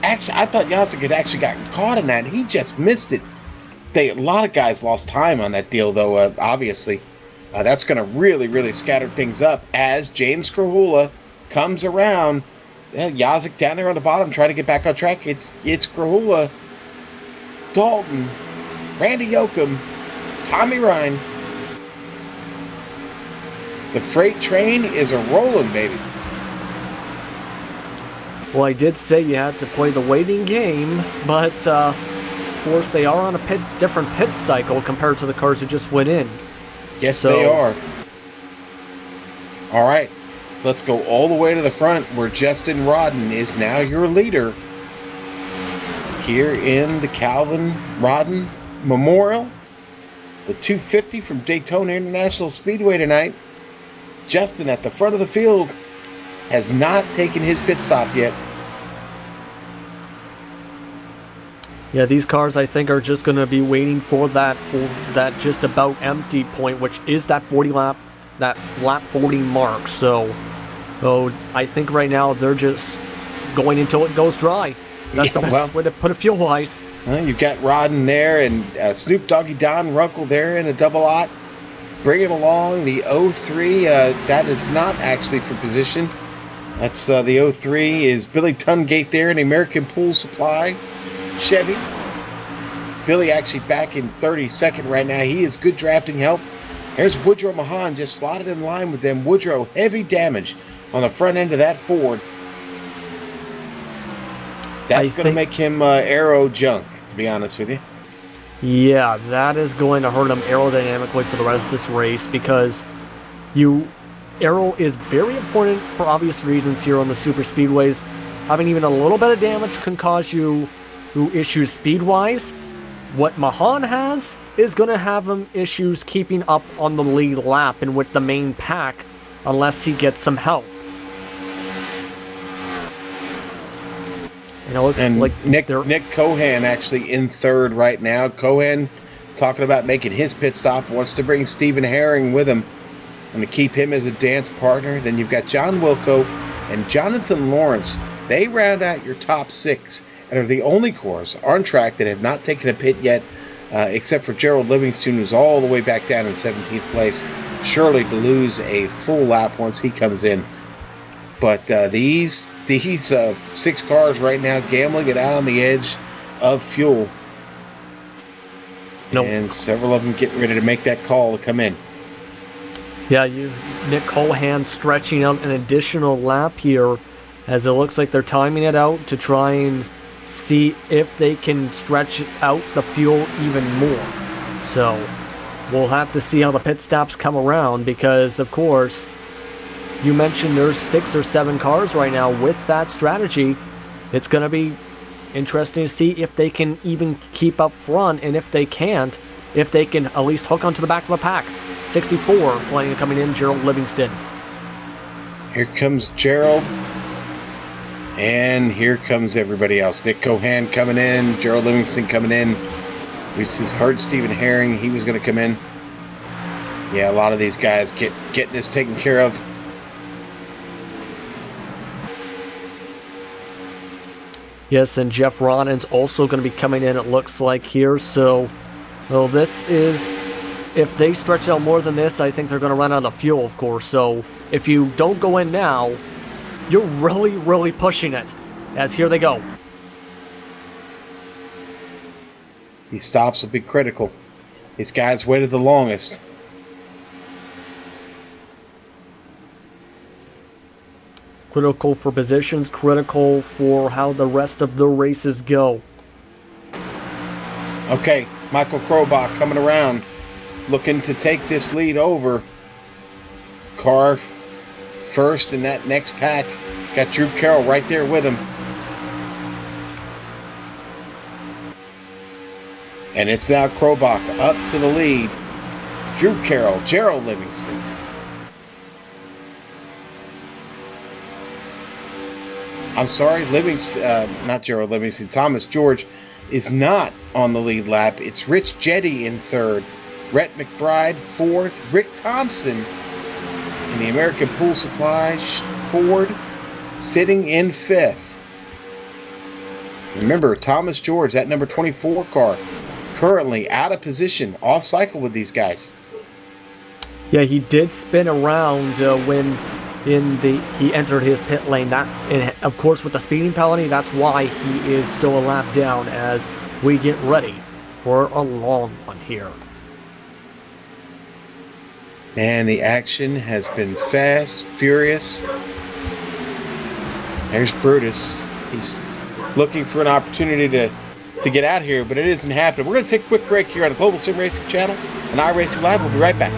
Actually, I thought Yazik had actually gotten caught in that. He just missed it. A lot of guys lost time on that deal, though, obviously. That's going to really scatter things up as James Krahula comes around. Yazik down there on the bottom trying to get back on track. It's Krahula, Dalton, Randy Yoakum, Tommy Ryan. The freight train is a rolling, baby. Well, I did say you had to play the waiting game, but of course they are on a different pit cycle compared to the cars that just went in. Yes, they are. All right, let's go all the way to the front where Justin Rodden is now your leader here in the Calvin Rodden Memorial. The 250 from Daytona International Speedway tonight. Justin at the front of the field has not taken his pit stop yet. Yeah, these cars I think are just going to be waiting for that just about empty point, which is that 40 lap, that lap 40 mark. So I think right now they're just going until it goes dry. That's the best way to put it fuel-wise. Well, you've got Rodden there and Snoop Doggy Don Runkle there in a double aught. Bringing along the 03. That is not actually for position. That's the 03 is Billy Tungate there in American Pool Supply Chevy. Billy actually back in 32nd right now. He is good drafting help. There's Woodrow Mahan just slotted in line with them. Woodrow, heavy damage on the front end of that Ford. That's going to make him aero junk, to be honest with you. Yeah, that is going to hurt him aerodynamically for the rest of this race because aero is very important for obvious reasons here on the super speedways. Having even a little bit of damage can cause you issues speed-wise. What Mahan has is going to have him issues keeping up on the lead lap and with the main pack unless he gets some help. You know, it's and like Nick Cohan actually in third right now. Cohan talking about making his pit stop, wants to bring Stephen Herring with him and to keep him as a dance partner. Then you've got John Wilco and Jonathan Lawrence. They round out your top six and are the only cars on track that have not taken a pit yet, except for Gerald Livingston, who's all the way back down in 17th place, surely to lose a full lap once he comes in. But these six cars right now gambling it out on the edge of fuel. Nope. And several of them getting ready to make that call to come in. Yeah, Nick Cohan stretching out an additional lap here as it looks like they're timing it out to try and see if they can stretch out the fuel even more. So we'll have to see how the pit stops come around because, of course, you mentioned there's 6 or 7 cars right now with that strategy. It's going to be interesting to see if they can even keep up front, and if they can't, if they can at least hook onto the back of a pack. 64 playing coming in, Gerald Livingston. Here comes Gerald. And here comes everybody else. Nick Cohan coming in, Gerald Livingston coming in. We heard Stephen Herring, he was going to come in. Yeah, a lot of these guys getting this taken care of. Yes, and Jeff Rodden's also going to be coming in, it looks like here. So, well, this is, if they stretch out more than this, I think they're going to run out of fuel, of course. So, if you don't go in now, you're really pushing it. As here they go. These stops will be critical. These guys waited the longest. Critical for positions, critical for how the rest of the races go. Okay, Michael Krobach coming around, looking to take this lead over. Car first in that next pack. Got Drew Carroll right there with him. And it's now Krobach up to the lead. Drew Carroll, Gerald Livingston. I'm sorry, not Gerald Livingston. Thomas George is not on the lead lap. It's Rich Jetty in third. Rhett McBride fourth. Rick Thompson in the American Pool Supply Ford sitting in fifth. Remember, Thomas George, that number 24 car, currently out of position, off cycle with these guys. Yeah, he did spin around when he entered his pit lane. That, and of course, with the speeding penalty, that's why he is still a lap down as we get ready for a long one here. And the action has been fast, furious. There's Brutus. He's looking for an opportunity to get out here, but it isn't happening. We're going to take a quick break here on the Global Sim Racing channel and iRacing Live. We'll be right back.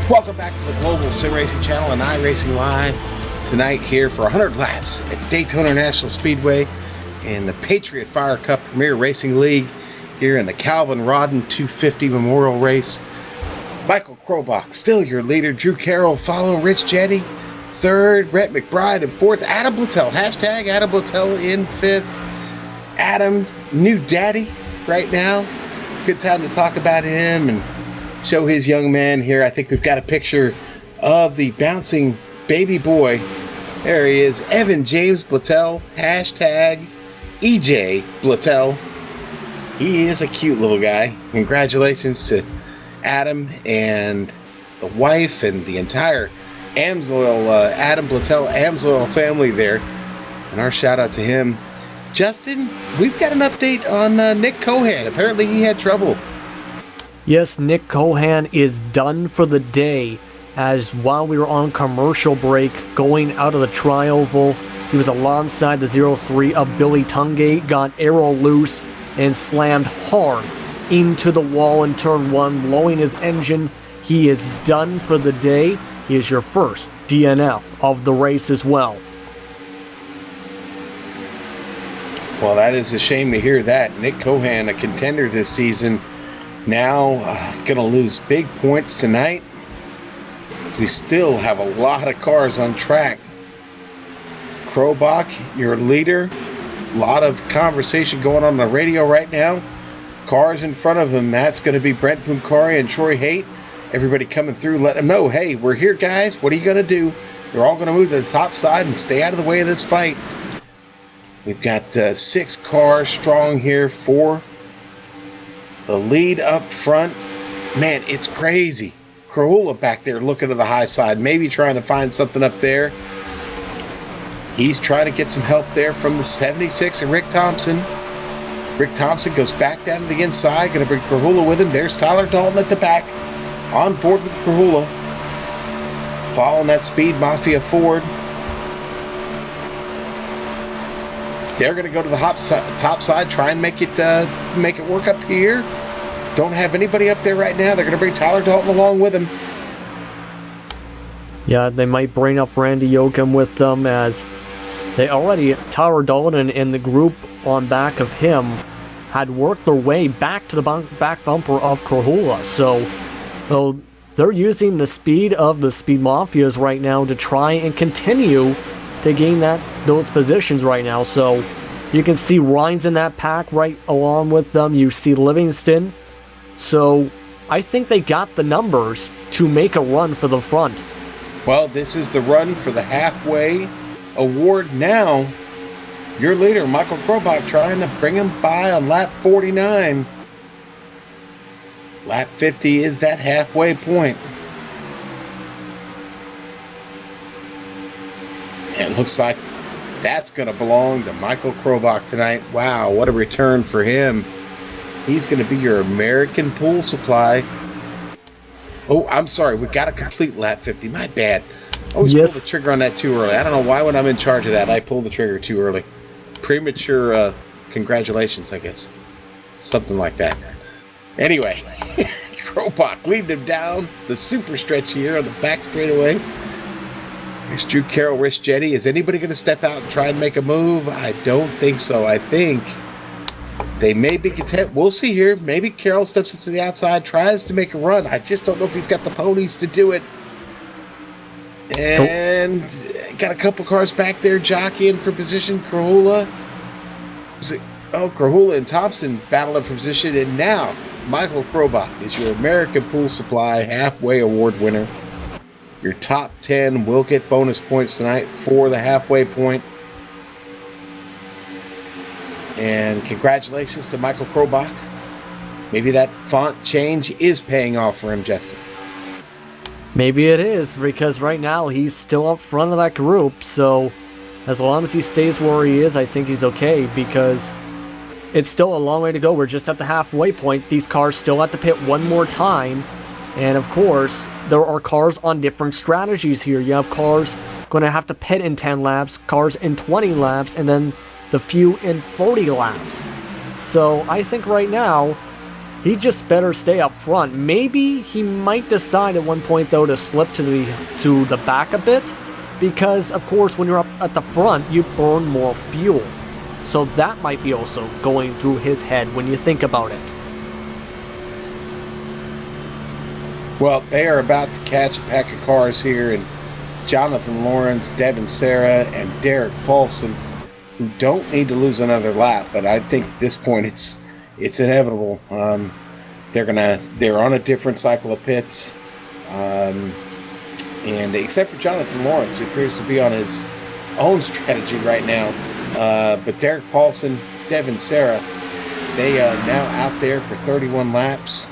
Welcome back to the Global Sim Racing Channel and iRacing Live. Tonight here for 100 laps at Daytona National Speedway in the Patriot Fire Cup Premier Racing League here in the Calvin Rodden 250 Memorial Race. Michael Krobach still your leader. Drew Carroll following Rich Jetty. Third, Rhett McBride in fourth. Adam Blattel, hashtag Adam Blattel in fifth. Adam, new daddy right now. Good time to talk about him and show his young man here. I think we've got a picture of the bouncing baby boy. There he is, Evan James Blattel, hashtag EJ Blattel. He is a cute little guy. Congratulations to Adam and the wife and the entire Amsoil, Adam Blattel Amsoil family there. And our shout out to him. Justin, we've got an update on Nick Cohan. Apparently he had trouble. Yes, Nick Cohan is done for the day, as while we were on commercial break going out of the tri-oval, he was alongside the 03 of Billy Tungate, got arrow loose, and slammed hard into the wall in turn one, blowing his engine. He is done for the day. He is your first DNF of the race as well. Well, that is a shame to hear that. Nick Cohan, a contender this season, now going to lose big points tonight. We still have a lot of cars on track. Krobach, your leader. A lot of conversation going on the radio right now. Cars in front of him. That's going to be Brent Puncari and Troy Haight. Everybody coming through, let them know, hey, we're here, guys. What are you going to do? They're all going to move to the top side and stay out of the way of this fight. We've got 6 cars strong here for the lead up front. Man, it's crazy. Krahula back there looking to the high side, maybe trying to find something up there. He's trying to get some help there from the 76 and Rick Thompson. Rick Thompson goes back down to the inside, going to bring Krahula with him. There's Tyler Dalton at the back, on board with Krahula. Following that Speed Mafia Ford. They're going to go to the top side, try and make it work up here. Don't have anybody up there right now. They're going to bring Tyler Dalton along with him. Yeah, they might bring up Randy Yoakum with them, as they already, Tyler Dalton and the group on back of him had worked their way back to the back bumper of Krahula. So they're using the speed of the Speed Mafias right now to try and continue to gain those positions right now. So you can see Ryan's in that pack right along with them. You see Livingston. So I think they got the numbers to make a run for the front. Well, this is the run for the halfway award now. Your leader, Michael Krobach, trying to bring him by on lap 49. Lap 50 is that halfway point. It looks like that's going to belong to Michael Krobach tonight. Wow, what a return for him. He's going to be your American pool supply. Oh, I'm sorry. We got to complete lap 50. My bad. I always pull the trigger on that too early. I don't know why when I'm in charge of that, I pull the trigger too early. Premature congratulations, I guess. Something like that. Anyway, Krobach leading him down the super stretch here on the back straightaway. There's Drew Carroll, Rich Jetty. Is anybody going to step out and try and make a move? I don't think so. I think they may be content. We'll see here. Maybe Carroll steps up to the outside, tries to make a run. I just don't know if he's got the ponies to do it. And got a couple cars back there jockeying for position. Krahula. Krahula and Thompson battling for position. And now Michael Krobach is your American Pool Supply halfway award winner. Your top 10 will get bonus points tonight for the halfway point. And congratulations to Michael Krobach. Maybe that font change is paying off for him, Justin. Maybe it is, because right now he's still up front of that group. So as long as he stays where he is, I think he's okay, because it's still a long way to go. We're just at the halfway point. These cars still have to pit one more time. And of course, there are cars on different strategies here. You have cars going to have to pit in 10 laps, cars in 20 laps, and then the few in 40 laps. So I think right now, he just better stay up front. Maybe he might decide at one point, though, to slip to the back a bit, because, of course, when you're up at the front, you burn more fuel. So that might be also going through his head when you think about it. Well, they are about to catch a pack of cars here, and Jonathan Lawrence, Devin Serra, and Derek Paulson, who don't need to lose another lap, but I think at this point it's inevitable. They're on a different cycle of pits, and except for Jonathan Lawrence, who appears to be on his own strategy right now, but Derek Paulson, Devin Serra, they now out there for 31 laps.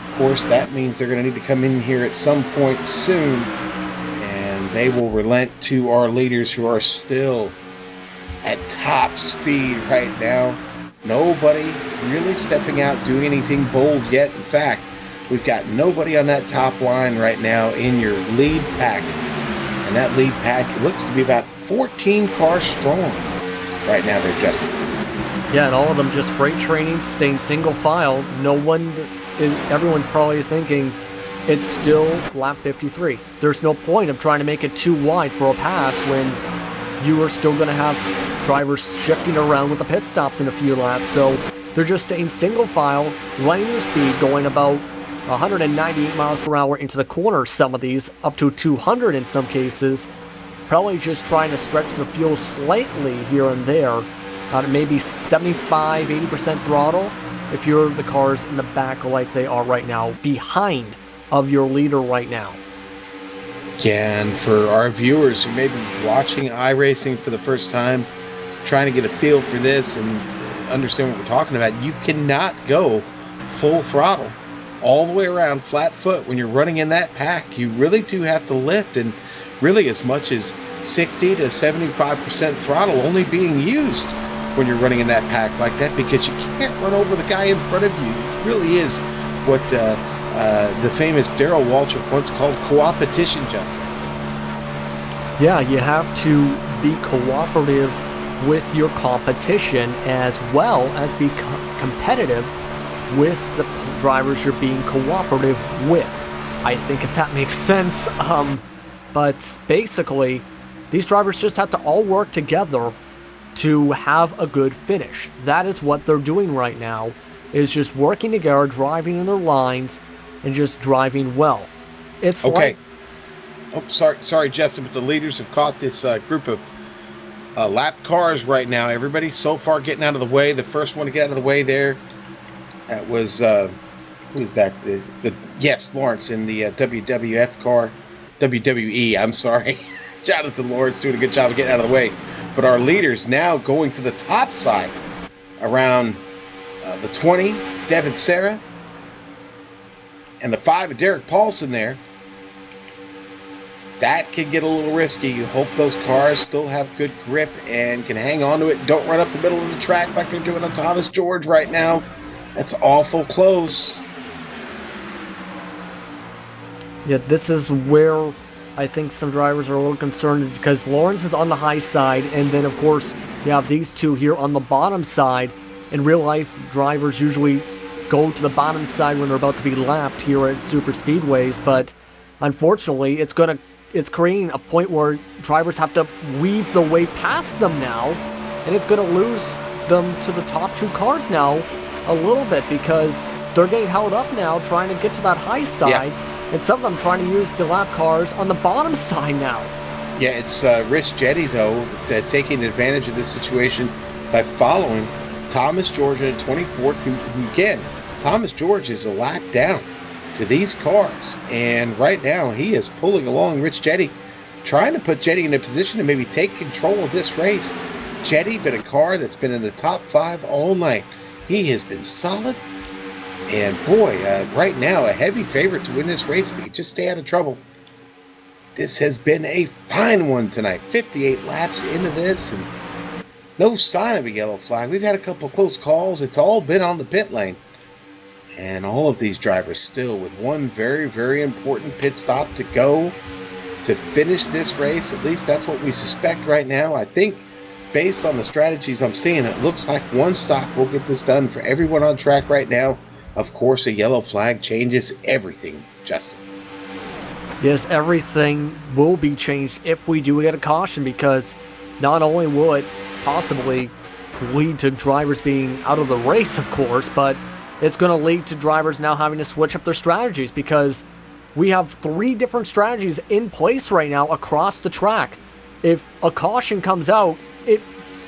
Of course, that means they're going to need to come in here at some point soon, and they will relent to our leaders who are still at top speed right now. Nobody really stepping out, doing anything bold yet. In fact, we've got nobody on that top line right now in your lead pack. And that lead pack looks to be about 14 cars strong right now there, Justin. Yeah, and all of them just freight training, staying single file. Everyone's probably thinking it's still lap 53. There's no point of trying to make it too wide for a pass when you are still going to have drivers shifting around with the pit stops in a few laps. So they're just staying single file, running their speed, going about 198 miles per hour into the corner, some of these up to 200 in some cases. Probably just trying to stretch the fuel slightly here and there, maybe 75, 80% throttle if you're the cars in the back like they are right now, behind of your leader right now. Yeah, and for our viewers who may be watching iRacing for the first time, trying to get a feel for this and understand what we're talking about, you cannot go full throttle all the way around flat foot when you're running in that pack. You really do have to lift, and really as much as 60 to 75% throttle only being used when you're running in that pack like that, because you can't run over the guy in front of you. It really is what the famous Darrell Waltrip once called co-opetition, Justin. Yeah, you have to be cooperative with your competition as well as be competitive with the drivers you're being cooperative with. I think, if that makes sense. But basically, these drivers just have to all work together to have a good finish. That is what they're doing right now, is just working together, driving in their lines, and just driving well. It's okay. Sorry, Justin, but the leaders have caught this group of lap cars right now. Everybody's so far getting out of the way. The first one to get out of the way there, that was who was that? Yes, Lawrence in the WWF car, WWE. I'm sorry, Jonathan Lawrence doing a good job of getting out of the way. But our leaders now going to the top side around the 20, Devin Serra, and the 5 of Derek Paulson there. That can get a little risky. You hope those cars still have good grip and can hang on to it. Don't run up the middle of the track like they're doing on Thomas George right now. That's awful close. Yeah, this is where I think some drivers are a little concerned, because Lawrence is on the high side, and then, of course, you have these two here on the bottom side. In real life, drivers usually go to the bottom side when they're about to be lapped here at super speedways, but unfortunately, it's creating a point where drivers have to weave their way past them now, and it's going to lose them to the top two cars now a little bit, because they're getting held up now trying to get to that high side. Yeah. And some of them trying to use the lap cars on the bottom side now. Yeah, it's Rich Jetty, though, taking advantage of this situation by following Thomas George at 24th, who again, Thomas George is a lap down to these cars. And right now, he is pulling along Rich Jetty, trying to put Jetty in a position to maybe take control of this race. Jetty been a car that's been in the top 5 all night. He has been solid. And boy, right now, a heavy favorite to win this race if he could just stay out of trouble. This has been a fine one tonight. 58 laps into this, and no sign of a yellow flag. We've had a couple close calls. It's all been on the pit lane. And all of these drivers still with one very, very important pit stop to go to finish this race. At least that's what we suspect right now. I think based on the strategies I'm seeing, it looks like one stop will get this done for everyone on track right now. of course, a yellow flag changes everything, Justin. Yes, everything will be changed if we do get a caution, because not only will it possibly lead to drivers being out of the race, of course, but it's going to lead to drivers now having to switch up their strategies, because we have 3 different strategies in place right now across the track. If a caution comes out, it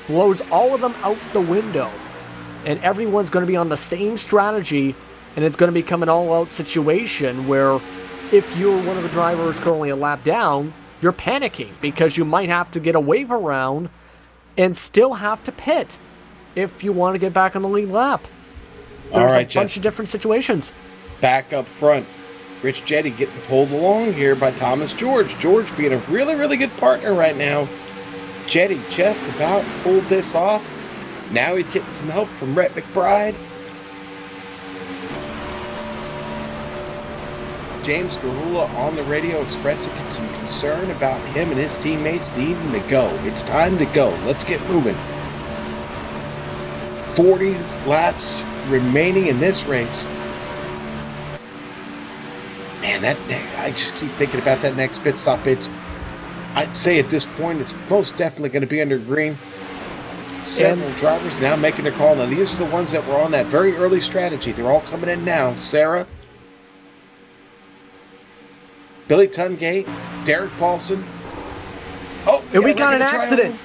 blows all of them out the window, and everyone's going to be on the same strategy, and it's going to become an all-out situation where if you're one of the drivers currently a lap down, you're panicking because you might have to get a wave around and still have to pit if you want to get back on the lead lap. There's a bunch of different situations. Back up front, Rich Jetty getting pulled along here by Thomas George. George being a really, really good partner right now. Jetty just about pulled this off. Now he's getting some help from Rhett McBride. James Garula on the radio expressing some concern about him and his teammates needing to go. It's time to go. Let's get moving. 40 laps remaining in this race. Man, I just keep thinking about that next pit stop. I'd say at this point, it's most definitely going to be under green. Several drivers now making their call. Now, these are the ones that were on that very early strategy. They're all coming in now. Sarah, Billy Tungate, Derek Paulson. Oh, and we got an accident.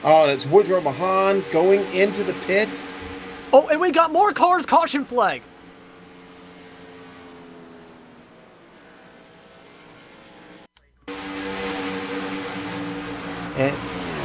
Oh, and it's Woodrow Mahan going into the pit. Oh, and we got more cars. Caution flag. And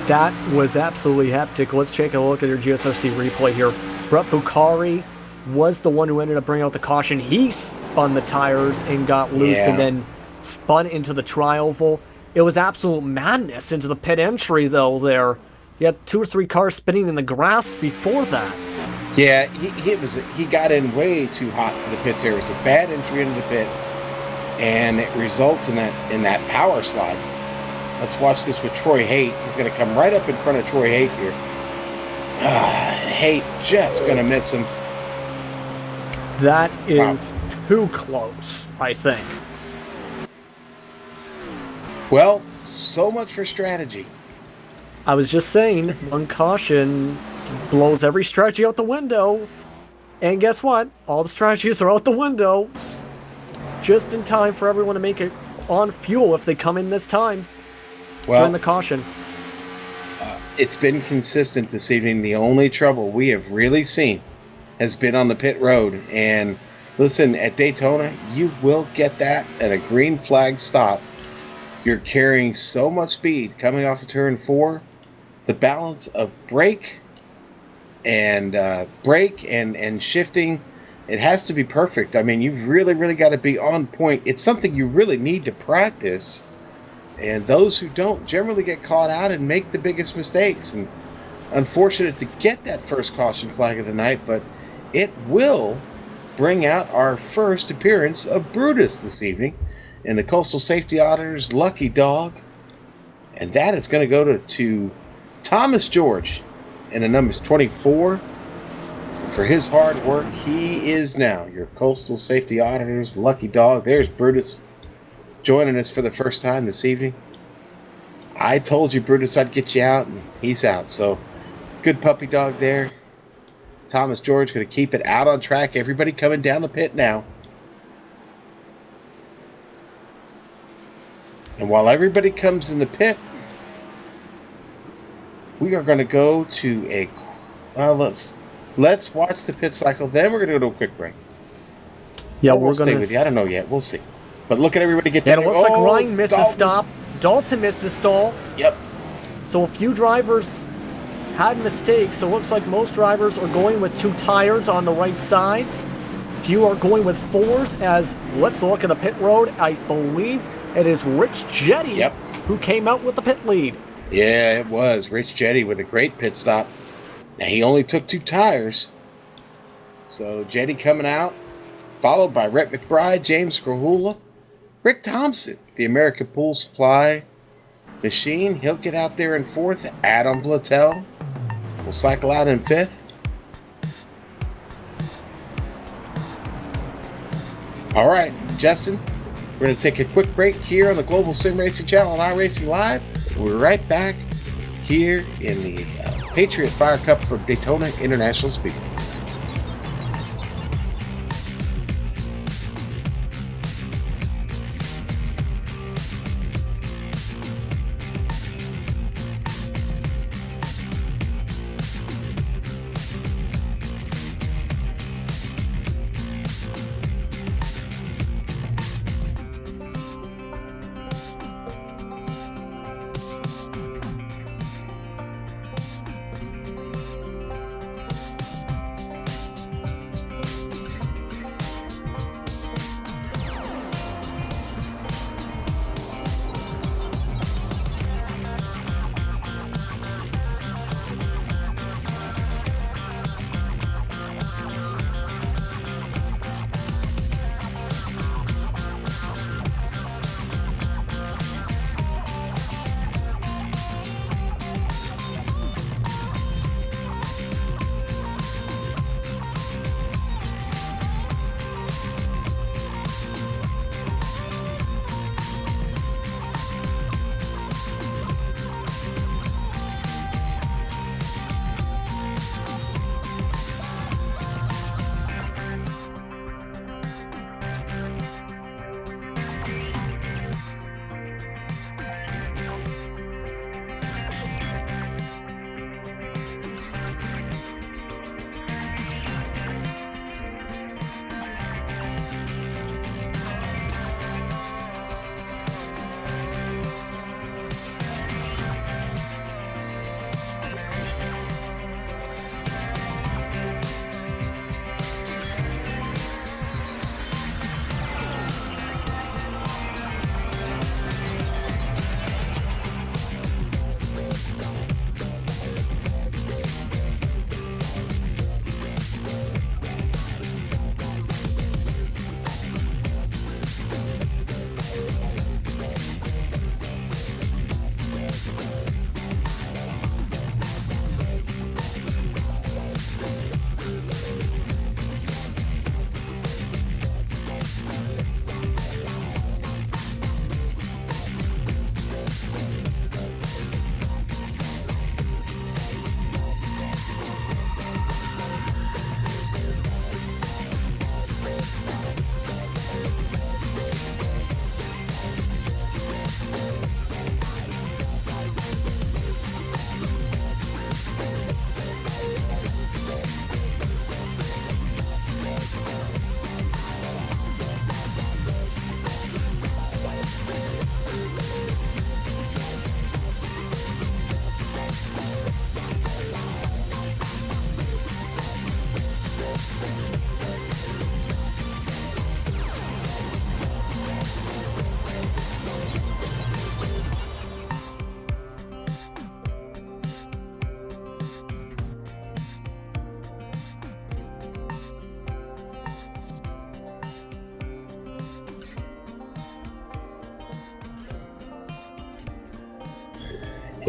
that was absolutely hectic. Let's take a look at your GSRC replay here. Brett Bukhari was the one who ended up bringing out the caution. He spun the tires and got loose and then spun into the tri-oval. It was absolute madness into the pit entry, though, there. You had 2 or 3 cars spinning in the grass before that. Yeah, he got in way too hot to the pits there. It was a bad entry into the pit, and it results in that power slide. Let's watch this with Troy Haight. He's going to come right up in front of Troy Haight here. Haight just going to miss him. That is too close, I think. Well, so much for strategy. I was just saying, one caution blows every strategy out the window. And guess what? All the strategies are out the window. Just in time for everyone to make it on fuel if they come in this time. During the caution. It's been consistent this evening. The only trouble we have really seen has been on the pit road. And listen, at Daytona, you will get that at a green flag stop. You're carrying so much speed coming off of turn 4. The balance of brake and shifting, it has to be perfect. I mean, you've really, really got to be on point. It's something you really need to practice. And those who don't generally get caught out and make the biggest mistakes. And unfortunate to get that first caution flag of the night, but it will bring out our first appearance of Brutus this evening in the Coastal Safety Auditors Lucky Dog. And that is going to go to Thomas George in the numbers 24. And for his hard work, he is now your Coastal Safety Auditors Lucky Dog. There's Brutus joining us for the first time this evening. I told you, Brutus, I'd get you out, and he's out. So, good puppy dog there. Thomas George going to keep it out on track. Everybody coming down the pit now. And while everybody comes in the pit, we are going to go to let's watch the pit cycle. Then we're going to go to a quick break. Yeah, we'll stay with you. I don't know yet. We'll see. But look at everybody get down. It looks like Ryan missed a stop. Dalton missed a stall. Yep. So a few drivers had mistakes. So it looks like most drivers are going with 2 tires on the right sides. Few are going with 4s. As let's look at the pit road. I believe it is Rich Jetty who came out with the pit lead. Yeah, it was Rich Jetty with a great pit stop. Now he only took 2 tires. So Jetty coming out, followed by Rhett McBride, James Grahula, Rick Thompson, the American Pool Supply machine. He'll get out there in 4th. Adam Blattell will cycle out in 5th. All right, Justin, we're going to take a quick break here on the Global Sim Racing channel on iRacing Live. We're right back here in the Patriot Fire Cup for Daytona International Speedway.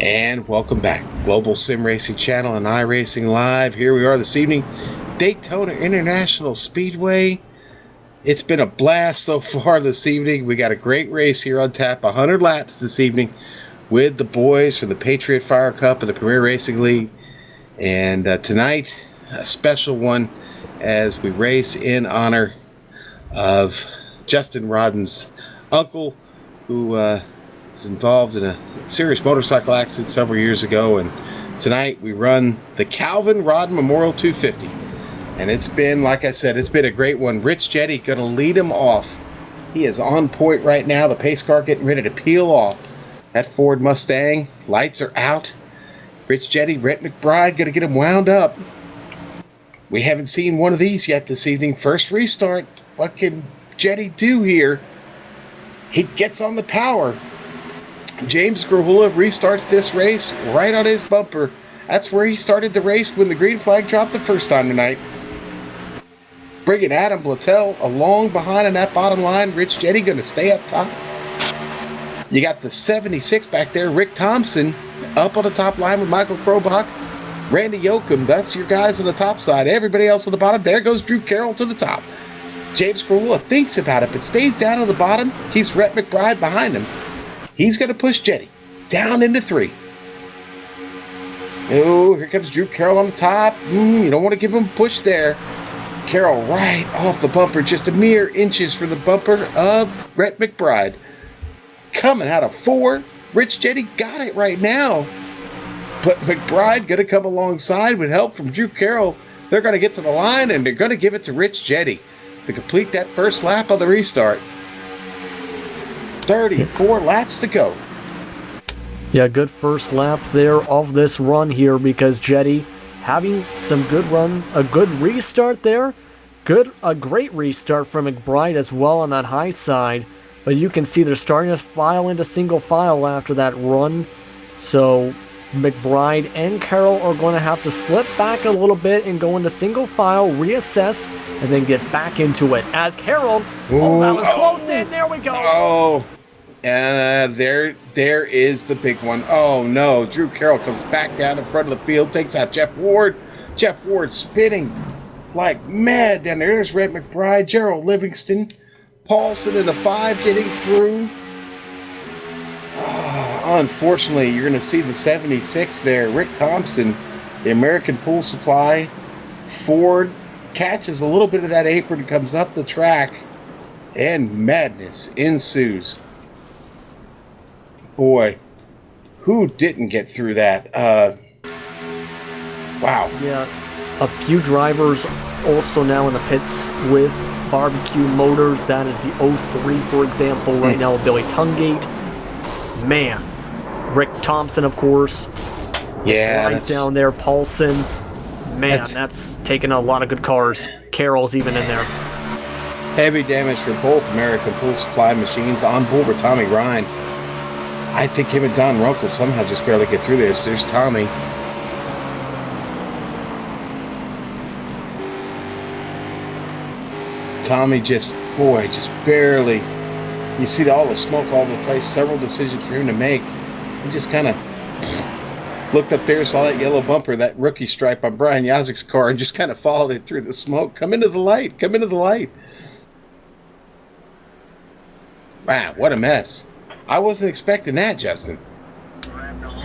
And welcome back. Global Sim Racing channel and iRacing Live. Here we are this evening. Daytona International Speedway. It's been a blast so far this evening. We got a great race here on tap. 100 laps this evening with the boys from the Patriot Fire Cup and the Premier Racing League. And tonight, a special one as we race in honor of Justin Rodden's uncle, who was involved in a serious motorcycle accident several years ago. And tonight we run the Calvin Rodden Memorial 250. And it's been, like I said, it's been a great one. Rich Jetty going to lead him off. He is on point right now. The pace car getting ready to peel off that Ford Mustang. Lights are out. Rich Jetty, Rhett McBride going to get him wound up. We haven't seen one of these yet this evening. First restart. What can Jetty do here? He gets on the power. James Grahula restarts this race right on his bumper. That's where he started the race when the green flag dropped the first time tonight. Bringing Adam Blattel along behind on that bottom line. Rich Jetty going to stay up top. You got the 76 back there. Rick Thompson up on the top line with Michael Krobach. Randy Yoakum, that's your guys on the top side. Everybody else on the bottom. There goes Drew Carroll to the top. James Corula thinks about it, but stays down on the bottom, keeps Rhett McBride behind him. He's going to push Jetty down into 3. Oh, here comes Drew Carroll on the top. You don't want to give him a push there. Carroll right off the bumper, just a mere inches from the bumper of Rhett McBride. Coming out of 4. Rich Jetty got it right now. But McBride going to come alongside with help from Drew Carroll. They're going to get to the line, and they're going to give it to Rich Jetty to complete that first lap of the restart. 34 laps to go. Yeah, good first lap there of this run here because Jetty having some good run, a good restart there. A great restart from McBride as well on that high side. But you can see they're starting to file into single file after that run. So McBride and Carroll are going to have to slip back a little bit and go into single file, reassess, and then get back into it. As Carroll, that was close in. There we go. Oh, and there is the big one. Oh no, Drew Carroll comes back down in front of the field, takes out Jeff Ward. Jeff Ward spinning like mad down there. There's Red McBride, Gerald Livingston, Paulson in the 5 getting through. Unfortunately, you're going to see the 76 there. Rick Thompson, the American Pool Supply. Ford catches a little bit of that apron, comes up the track, and madness ensues. Boy, who didn't get through that? Wow. Yeah, a few drivers also now in the pits with barbecue motors. That is the 03, for example, right now with Billy Tungate. Man, Rick Thompson, of course. Yeah, right down there, Paulson. Man, that's taking a lot of good cars. Carroll's even in there. Heavy damage for both American Pool Supply machines on board with Tommy Ryan. I think him and Don Runkle somehow just barely get through this. There's Tommy. Tommy just barely. You see all the smoke all over the place, several decisions for him to make. He just kind of looked up there, saw that yellow bumper, that rookie stripe on Brian Yazik's car, and just kind of followed it through the smoke. Come into the light. Come into the light. Wow, what a mess. I wasn't expecting that, Justin.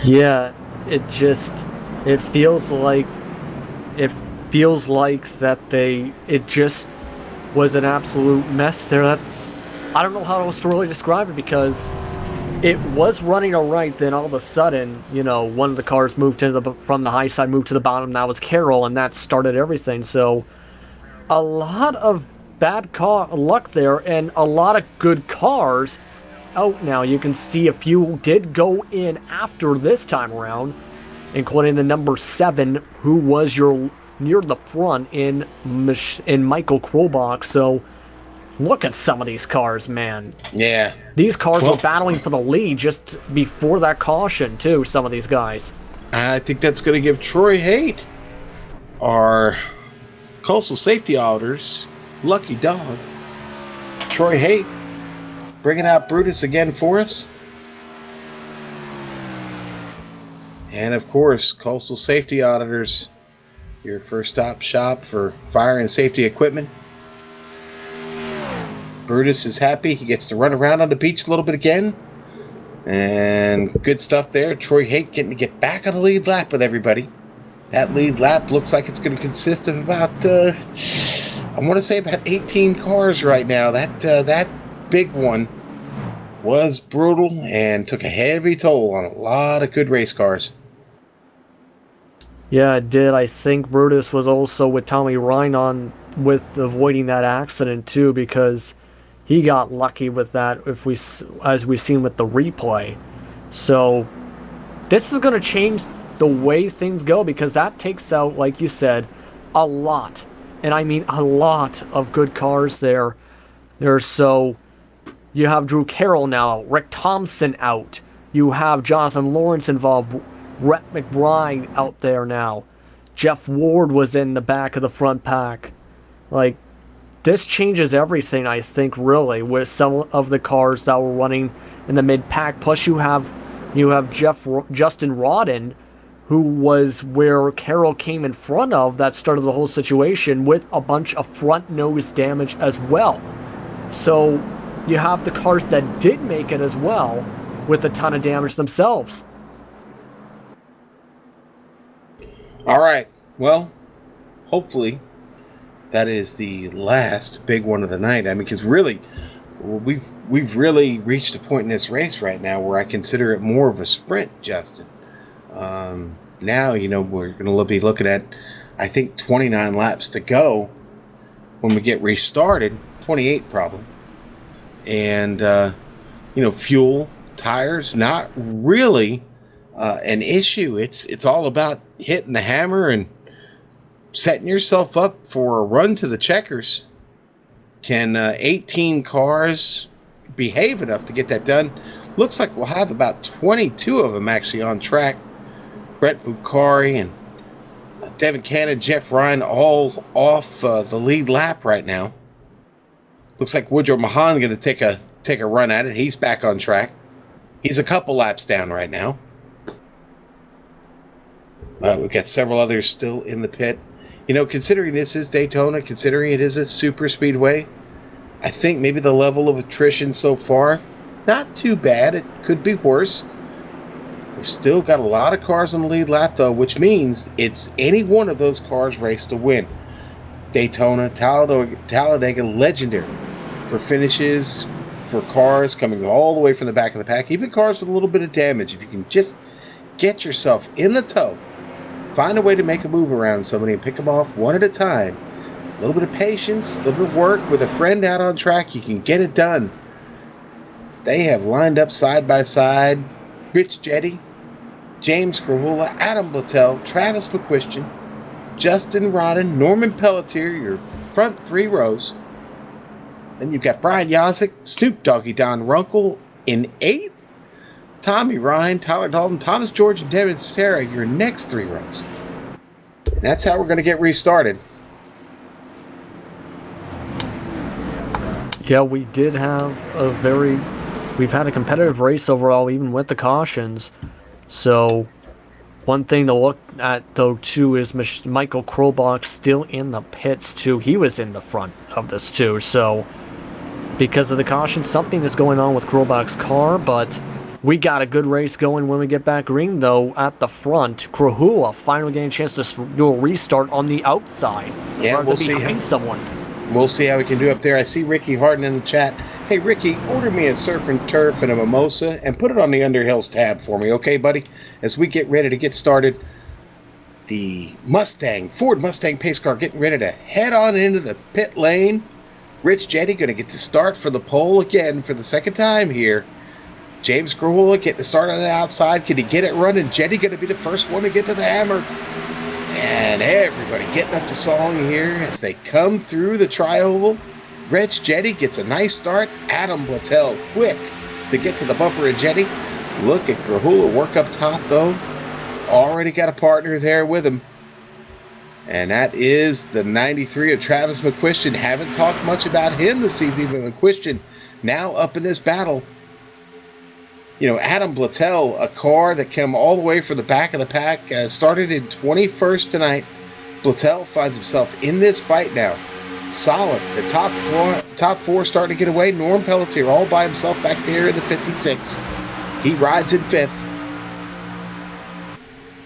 Yeah, it feels like that it just was an absolute mess there. I don't know how else to really describe it because it was running all right, then all of a sudden, one of the cars moved from the high side, moved to the bottom. That was Carroll, and that started everything. So a lot of bad luck there, and a lot of good cars out now. You can see a few did go in after this time around, including the number 7, who was near the front in Michael Krobach. So look at some of these cars, man. Yeah. These cars were battling for the lead just before that caution, too, some of these guys. I think that's going to give Troy Haight, our coastal safety auditors, lucky dog. Troy Haight bringing out Brutus again for us. And, of course, coastal safety auditors, your first stop shop for fire and safety equipment. Brutus is happy. He gets to run around on the beach a little bit again. And good stuff there. Troy Haight getting to get back on the lead lap with everybody. That lead lap looks like it's going to consist of about, I want to say about 18 cars right now. That big one was brutal and took a heavy toll on a lot of good race cars. Yeah, it did. I think Brutus was also with Tommy Ryan with avoiding that accident too, because he got lucky with that, as we've seen with the replay. So this is going to change the way things go, because that takes out, like you said, a lot, and I mean a lot of good cars there. So you have Drew Carroll now, Rick Thompson out. You have Jonathan Lawrence involved, Rhett McBride out there now. Jeff Ward was in the back of the front pack. This changes everything, I think, really, with some of the cars that were running in the mid-pack. Plus, you have Justin Rodden who was where Carroll came in front of, that started the whole situation with a bunch of front nose damage as well. So you have the cars that did make it as well with a ton of damage themselves. All right. Well, hopefully that is the last big one of the night. I mean, because really, we've really reached a point in this race right now where I consider it more of a sprint, Justin. Now, we're going to be looking at, I think, 29 laps to go when we get restarted, 28 probably. And, fuel, tires, not really an issue. It's all about hitting the hammer and setting yourself up for a run to the checkers. Can 18 cars behave enough to get that done? Looks like we'll have about 22 of them actually on track. Brett Bucari and Devin Cannon, Jeff Ryan all off the lead lap right now. Looks like Woodrow Mahan going to take a run at it. He's back on track. He's a couple laps down right now. We've got several others still in the pit. Considering this is Daytona, considering it is a super speedway, I think maybe the level of attrition so far, not too bad. It could be worse. We've still got a lot of cars on the lead lap, though, which means it's any one of those cars' race to win. Daytona, Talladega, legendary for finishes, for cars coming all the way from the back of the pack, even cars with a little bit of damage. If you can just get yourself in the tow, find a way to make a move around somebody and pick them off one at a time. A little bit of patience, a little bit of work with a friend out on track, you can get it done. They have lined up side by side. Rich Jetty, James Grahula, Adam Blattell, Travis McQuistion, Justin Rodden, Norman Pelletier, your front three rows. Then you've got Brian Yasick, Snoop Doggy Don Runkle in eighth. Tommy Ryan, Tyler Dalton, Thomas George, and Devin Sarah, your next three rows. And that's how we're going to get restarted. Yeah, we did have we've had a competitive race overall, even with the cautions. So one thing to look at, though, too, is Michael Krobach still in the pits, too. He was in the front of this, too. So because of the caution, something is going on with Krobach's car, but we got a good race going when we get back green, though, at the front. Krahula finally getting a chance to do a restart on the outside. Yeah, we'll see. We'll see how we can do up there. I see Ricky Harden in the chat. Hey, Ricky, order me a surf and turf and a mimosa and put it on the Underhills tab for me, okay, buddy? As we get ready to get started, the Ford Mustang pace car getting ready to head on into the pit lane. Rich Jetty going to get to start for the pole again for the second time here. James Grahula getting to start on the outside. Can he get it running? Jetty going to be the first one to get to the hammer. And everybody getting up to song here as they come through the tri-oval. Rich Jetty gets a nice start. Adam Blattell quick to get to the bumper of Jetty. Look at Grahula work up top, though. Already got a partner there with him. And that is the 93 of Travis McQuistion. Haven't talked much about him this evening, but McQuistion now up in this battle. Adam Blattell, a car that came all the way from the back of the pack, started in 21st tonight. Blattell finds himself in this fight now. Solid. The top four starting to get away. Norm Pelletier all by himself back there in the 56. He rides in fifth.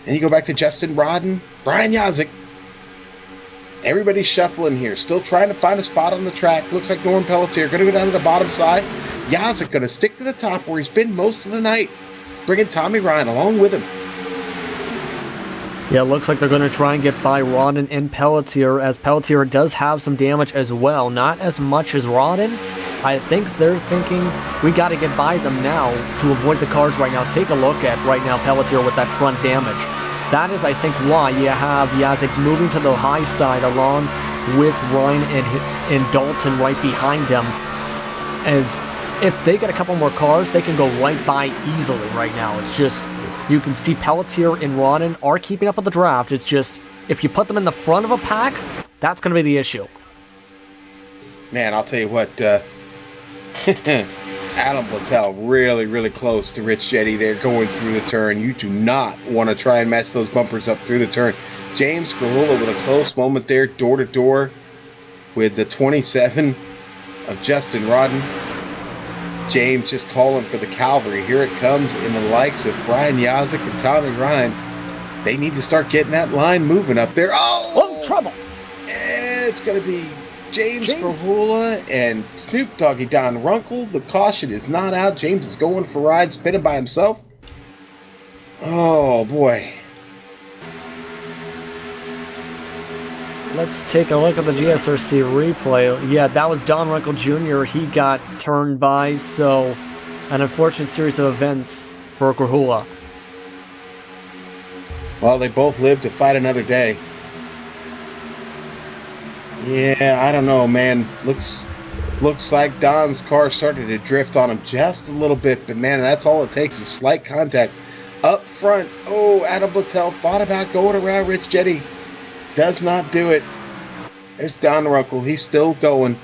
And you go back to Justin Rodden, Brian Yasick. Everybody's shuffling here, still trying to find a spot on the track. Looks like Norm Pelletier going to go down to the bottom side. Yasick going to stick to the top where he's been most of the night, bringing Tommy Ryan along with him. Yeah, it looks like they're going to try and get by Rodden and Pelletier, as Pelletier does have some damage as well. Not as much as Rodden. I think they're thinking we got to get by them now to avoid the cars right now. Take a look at right now Pelletier with that front damage. That is, I think, why you have Yasick moving to the high side along with Ryan and Dalton right behind him. As if they get a couple more cars, they can go right by easily right now. It's just, you can see Pelletier and Rodden are keeping up with the draft. It's just, if you put them in the front of a pack, that's going to be the issue. Man, I'll tell you what, Adam Littell really, really close to Rich Jetty there going through the turn. You do not want to try and match those bumpers up through the turn. James Grahula with a close moment there, door to door with the 27 of Justin Rodden. James just calling for the cavalry. Here it comes in the likes of Brian Yazik and Tommy Ryan. They need to start getting that line moving up there. Oh, trouble. And it's going to be James Grahula and Snoop Doggy Don Runkle. The caution is not out. James is going for a ride, spinning by himself. Oh, boy. Let's take a look at the GSRC replay. Yeah, that was Don Runkle Jr. He got turned by, so an unfortunate series of events for Grahula. Well, they both live to fight another day. Yeah, I don't know, man. Looks like Don's car started to drift on him just a little bit, but man, that's all it takes is slight contact. Up front, oh, Adam Littell thought about going around Rich Jetty. Does not do it. There's Don Runkle. He's still going.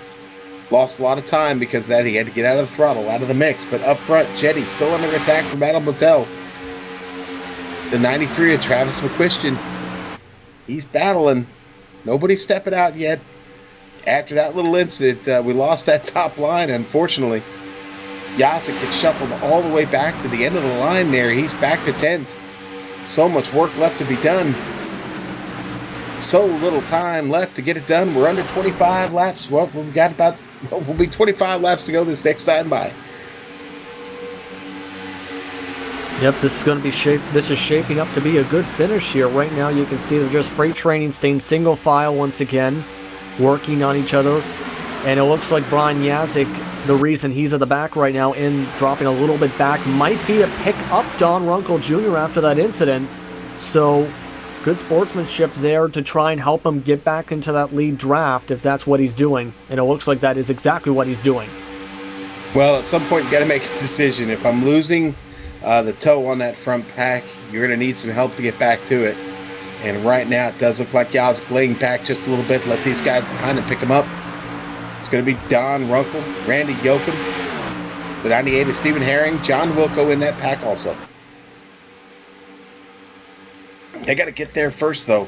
Lost a lot of time because of that. He had to get out of the throttle, out of the mix. But up front, Jetty still under attack from Adam Littell. The 93 of Travis McQuistion. He's battling. Nobody's stepping out yet. After that little incident, we lost that top line, unfortunately. Yazik gets shuffled all the way back to the end of the line there. He's back to 10th. So much work left to be done. So little time left to get it done. We're under 25 laps. Well, we've got we'll be 25 laps to go this next time by. Yep, this is going to be shaping up to be a good finish here. Right now, you can see they're just freight training, staying single file once again, working on each other. And it looks like Brian Yazik, the reason he's at the back right now and dropping a little bit back, might be to pick up Don Runkle Jr. after that incident. So, good sportsmanship there to try and help him get back into that lead draft if that's what he's doing. And it looks like that is exactly what he's doing. Well, at some point, you got to make a decision. If I'm losing the toe on that front pack, you're going to need some help to get back to it. And right now, it does look like Yazik laying back just a little bit to let these guys behind him pick him up. It's going to be Don Runkle, Randy Yoakum, the 98 of Stephen Herring, John Wilco in that pack also. They got to get there first, though.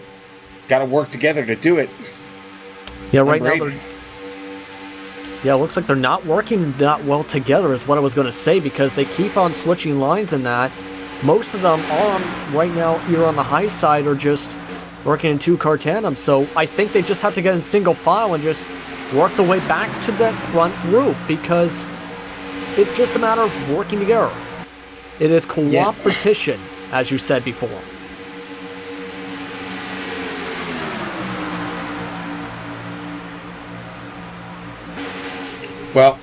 Got to work together to do it. Yeah, right now they're... Yeah, it looks like they're not working that well together is what I was going to say, because they keep on switching lines in that. Most of them are right now either on the high side or just working in two-car tandem. So I think they just have to get in single file and just work the way back to that front group, because it's just a matter of working together. It is competition, as you said before. Well,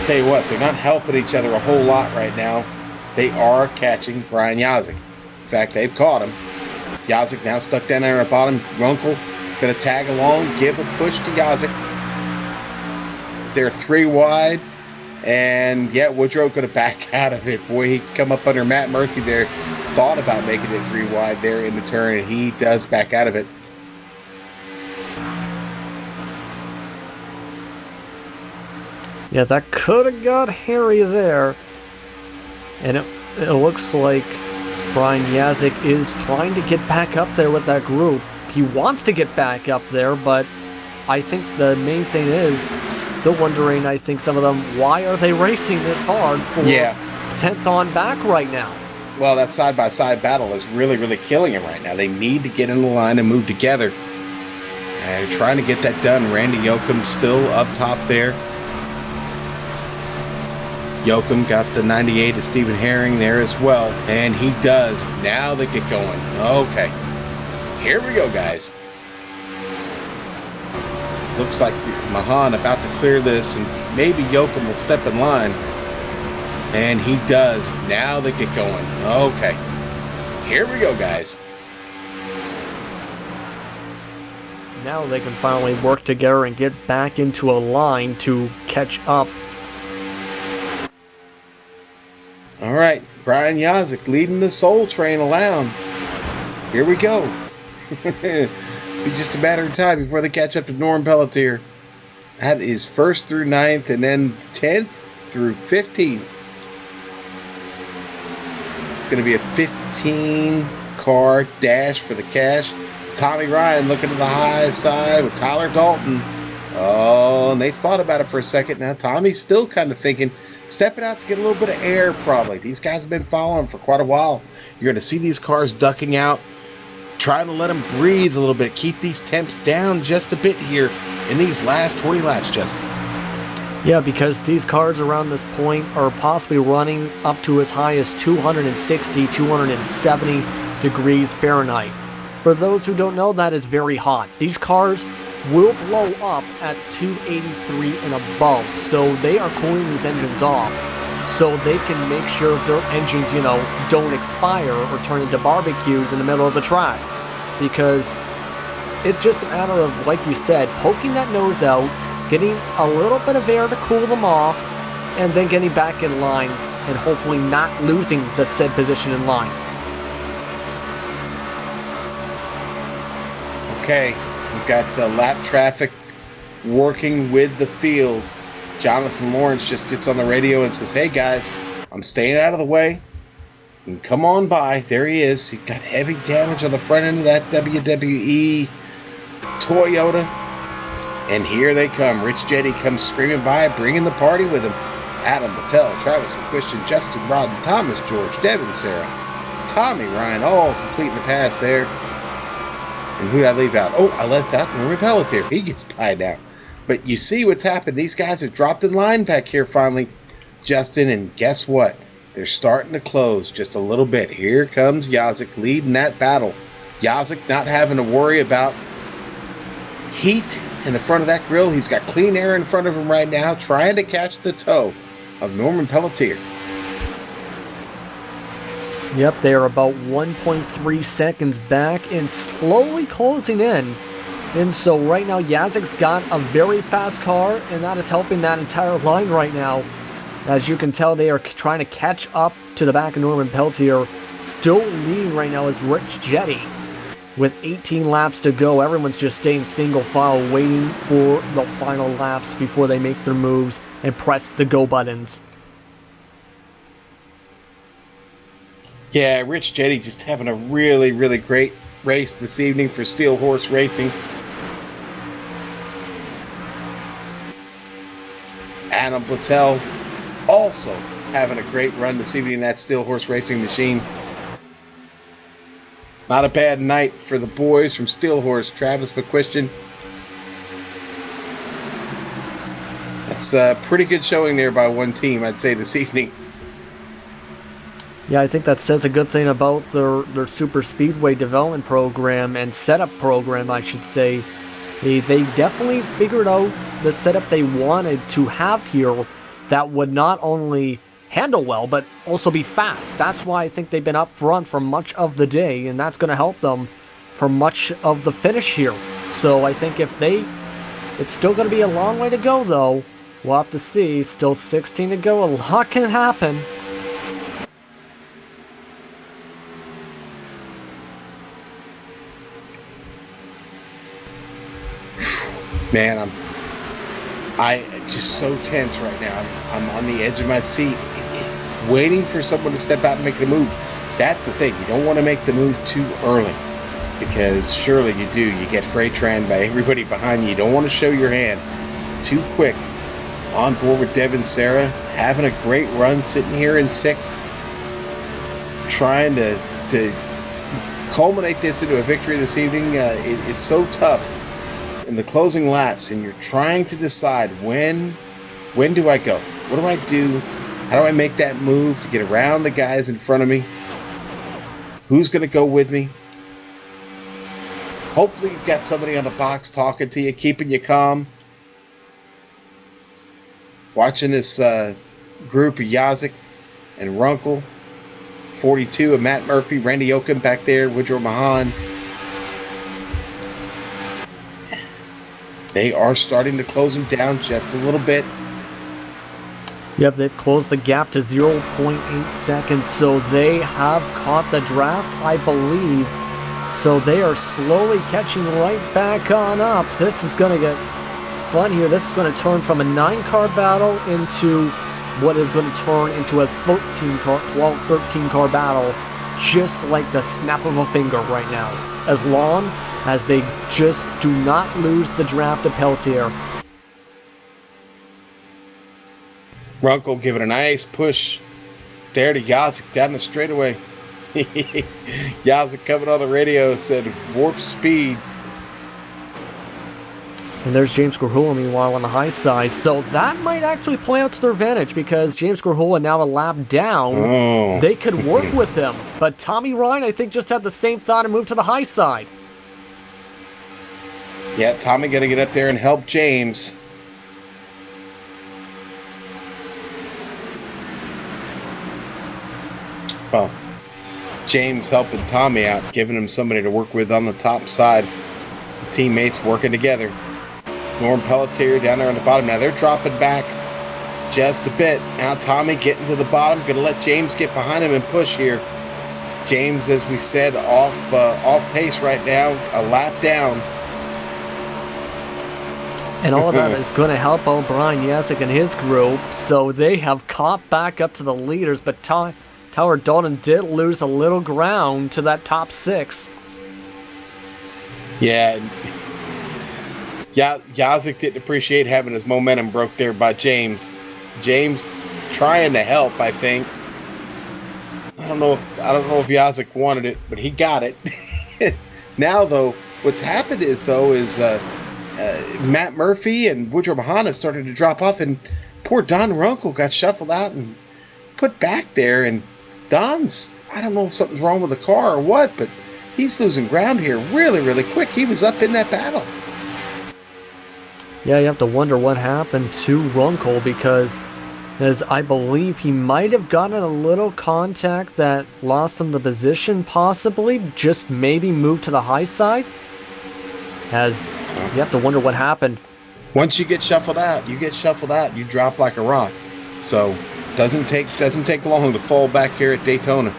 tell you what, they're not helping each other a whole lot right now. They are catching Brian Yazik. In fact, they've caught him. Yazik now stuck down there at the bottom. Runkle going to tag along, give a push to Yazik. They're 3 wide. And, yeah, Woodrow going to back out of it. Boy, he come up under Matt Murphy there. Thought about making it 3 wide there in the turn, and he does back out of it. Yeah, that could have got hairy there. And it looks like Brian Yazik is trying to get back up there with that group. He wants to get back up there, but I think the main thing is they're wondering, I think some of them, why are they racing this hard for 10th on back right now? Well, that side-by-side battle is really, really killing him right now. They need to get in the line and move together. And trying to get that done. Randy Yoakum still up top there. Yoakum got the 98 of Stephen Herring there as well. And he does. Now they get going. Okay. Here we go, guys. Looks like Mahan about to clear this, and maybe Yoakum will step in line. And he does. Now they get going. Okay. Here we go, guys. Now they can finally work together and get back into a line to catch up. All right, Brian Yazik leading the Soul Train around. Here we go. Be just a matter of time before they catch up to Norm Pelletier. That is 1st through 9th, and then 10th through 15. It's going to be a 15-car dash for the cash. Tommy Ryan looking to the high side with Tyler Dalton. Oh, and they thought about it for a second. Now Tommy's still kind of thinking, stepping out to get a little bit of air probably. These guys have been following for quite a while. You're going to see these cars ducking out, trying to let them breathe a little bit, keep these temps down just a bit here in these last 20 laps, Justin. Yeah, because these cars around this point are possibly running up to as high as 260, 270 degrees Fahrenheit. For those who don't know, that is very hot. These cars will blow up at 283 and above, so they are cooling these engines off so they can make sure their engines, don't expire or turn into barbecues in the middle of the track. Because it's just a matter of, like you said, poking that nose out, getting a little bit of air to cool them off, and then getting back in line and hopefully not losing the said position in line. Okay, we've got lap traffic working with the field. Jonathan Lawrence just gets on the radio and says, hey guys, I'm staying out of the way. You can come on by. There he is. He got heavy damage on the front end of that WWE Toyota. And here they come. Rich Jetty comes screaming by, bringing the party with him. Adam Patel, Travis McQuistion, Justin Rodden, Thomas George, Devin Sarah, Tommy Ryan, all completing the pass there. And who did I leave out? Oh, I left out Norman Pelletier. He gets pied out. But you see what's happened. These guys have dropped in line back here finally, Justin. And guess what? They're starting to close just a little bit. Here comes Yazik leading that battle. Yazik not having to worry about heat in the front of that grill. He's got clean air in front of him right now, trying to catch the toe of Norman Pelletier. Yep, they are about 1.3 seconds back and slowly closing in. And so right now, Yazik's got a very fast car, and that is helping that entire line right now. As you can tell, they are trying to catch up to the back of Norman Pelletier. Still leading right now is Rich Jetty. With 18 laps to go, everyone's just staying single file, waiting for the final laps before they make their moves and press the go buttons. Yeah, Rich Jetty just having a really, really great race this evening for Steel Horse Racing. Adam Patel also having a great run this evening in that Steel Horse Racing machine. Not a bad night for the boys from Steel Horse. Travis McQuistion. That's a pretty good showing there by one team, I'd say, this evening. Yeah, I think that says a good thing about their super speedway development program and setup program, I should say. They definitely figured out the setup they wanted to have here that would not only handle well, but also be fast. That's why I think they've been up front for much of the day, and that's going to help them for much of the finish here. So I think it's still going to be a long way to go, though. We'll have to see. Still 16 to go. A lot can happen. Man, I just so tense right now. I'm on the edge of my seat, waiting for someone to step out and make the move. That's the thing. You don't want to make the move too early, because surely you do. You get freight-trained by everybody behind you. You don't want to show your hand too quick. On board with Devin Sarah, having a great run, sitting here in 6th, trying to culminate this into a victory this evening. It's so tough in the closing laps, and you're trying to decide when do I go? What do I do? How do I make that move to get around the guys in front of me? Who's going to go with me? Hopefully you've got somebody on the box talking to you, keeping you calm. Watching this group of Yazik and Runkle, 42 of Matt Murphy, Randy Oakham back there, Woodrow Mahan. They are starting to close them down just a little bit. Yep, they've closed the gap to 0.8 seconds, so they have caught the draft, I believe. So they are slowly catching right back on up. This is going to get fun here. This is going to turn from a 9-car battle into what is going to turn into a 13 car battle just like the snap of a finger right now, as long as they just do not lose the draft to Peltier. Runkle giving a nice push there to Yazik down the straightaway. Yazik coming on the radio said warp speed. And there's James Grahula, meanwhile, on the high side. So that might actually play out to their advantage because James Grahula now a lap down. Oh. They could work with him. But Tommy Ryan, I think, just had the same thought and moved to the high side. Yeah, Tommy got to get up there and help James. Well, James helping Tommy out, giving him somebody to work with on the top side. Teammates working together. Norm Pelletier down there on the bottom. Now they're dropping back just a bit. Now Tommy getting to the bottom. Going to let James get behind him and push here. James, as we said, off pace right now. A lap down. And all of that is going to help out Brian Yazik and his group. So they have caught back up to the leaders. But Tyler Dalton did lose a little ground to that top 6. Yeah. Yazik didn't appreciate having his momentum broke there by James. James trying to help, I think. I don't know if Yazik wanted it, but he got it. Now, though, what's happened is Matt Murphy and Woodrow Mahana started to drop off, and poor Don Runkle got shuffled out and put back there. And Don's, I don't know if something's wrong with the car or what, but he's losing ground here really, really quick. He was up in that battle. Yeah, you have to wonder what happened to Runkle because, as I believe he might have gotten a little contact that lost him the position, possibly, just maybe moved to the high side. As you have to wonder what happened. Once you get shuffled out, you drop like a rock. So doesn't take long to fall back here at Daytona.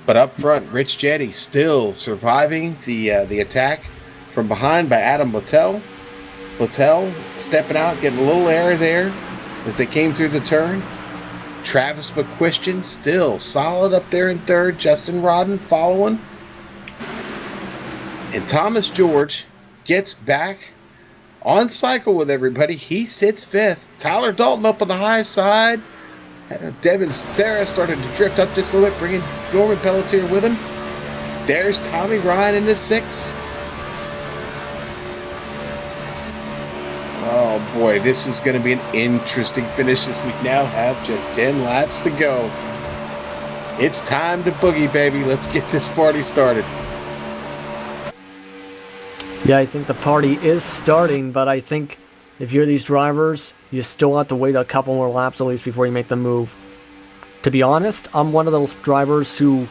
But up front, Rich Jetty still surviving the attack from behind by Adam Littell. Littell stepping out, getting a little air there as they came through the turn. Travis McQuistion still solid up there in third. Justin Rodden following. And Thomas George gets back on cycle with everybody. He sits fifth. Tyler Dalton up on the high side. Devin Sarah started to drift up just a little bit, bringing Norman Pelletier with him. There's Tommy Ryan in the sixth. Oh boy, this is going to be an interesting finish as we now have just 10 laps to go. It's time to boogie, baby. Let's get this party started. Yeah, I think the party is starting, but I think if you're these drivers, you still have to wait a couple more laps at least before you make the move. To be honest, I'm one of those drivers who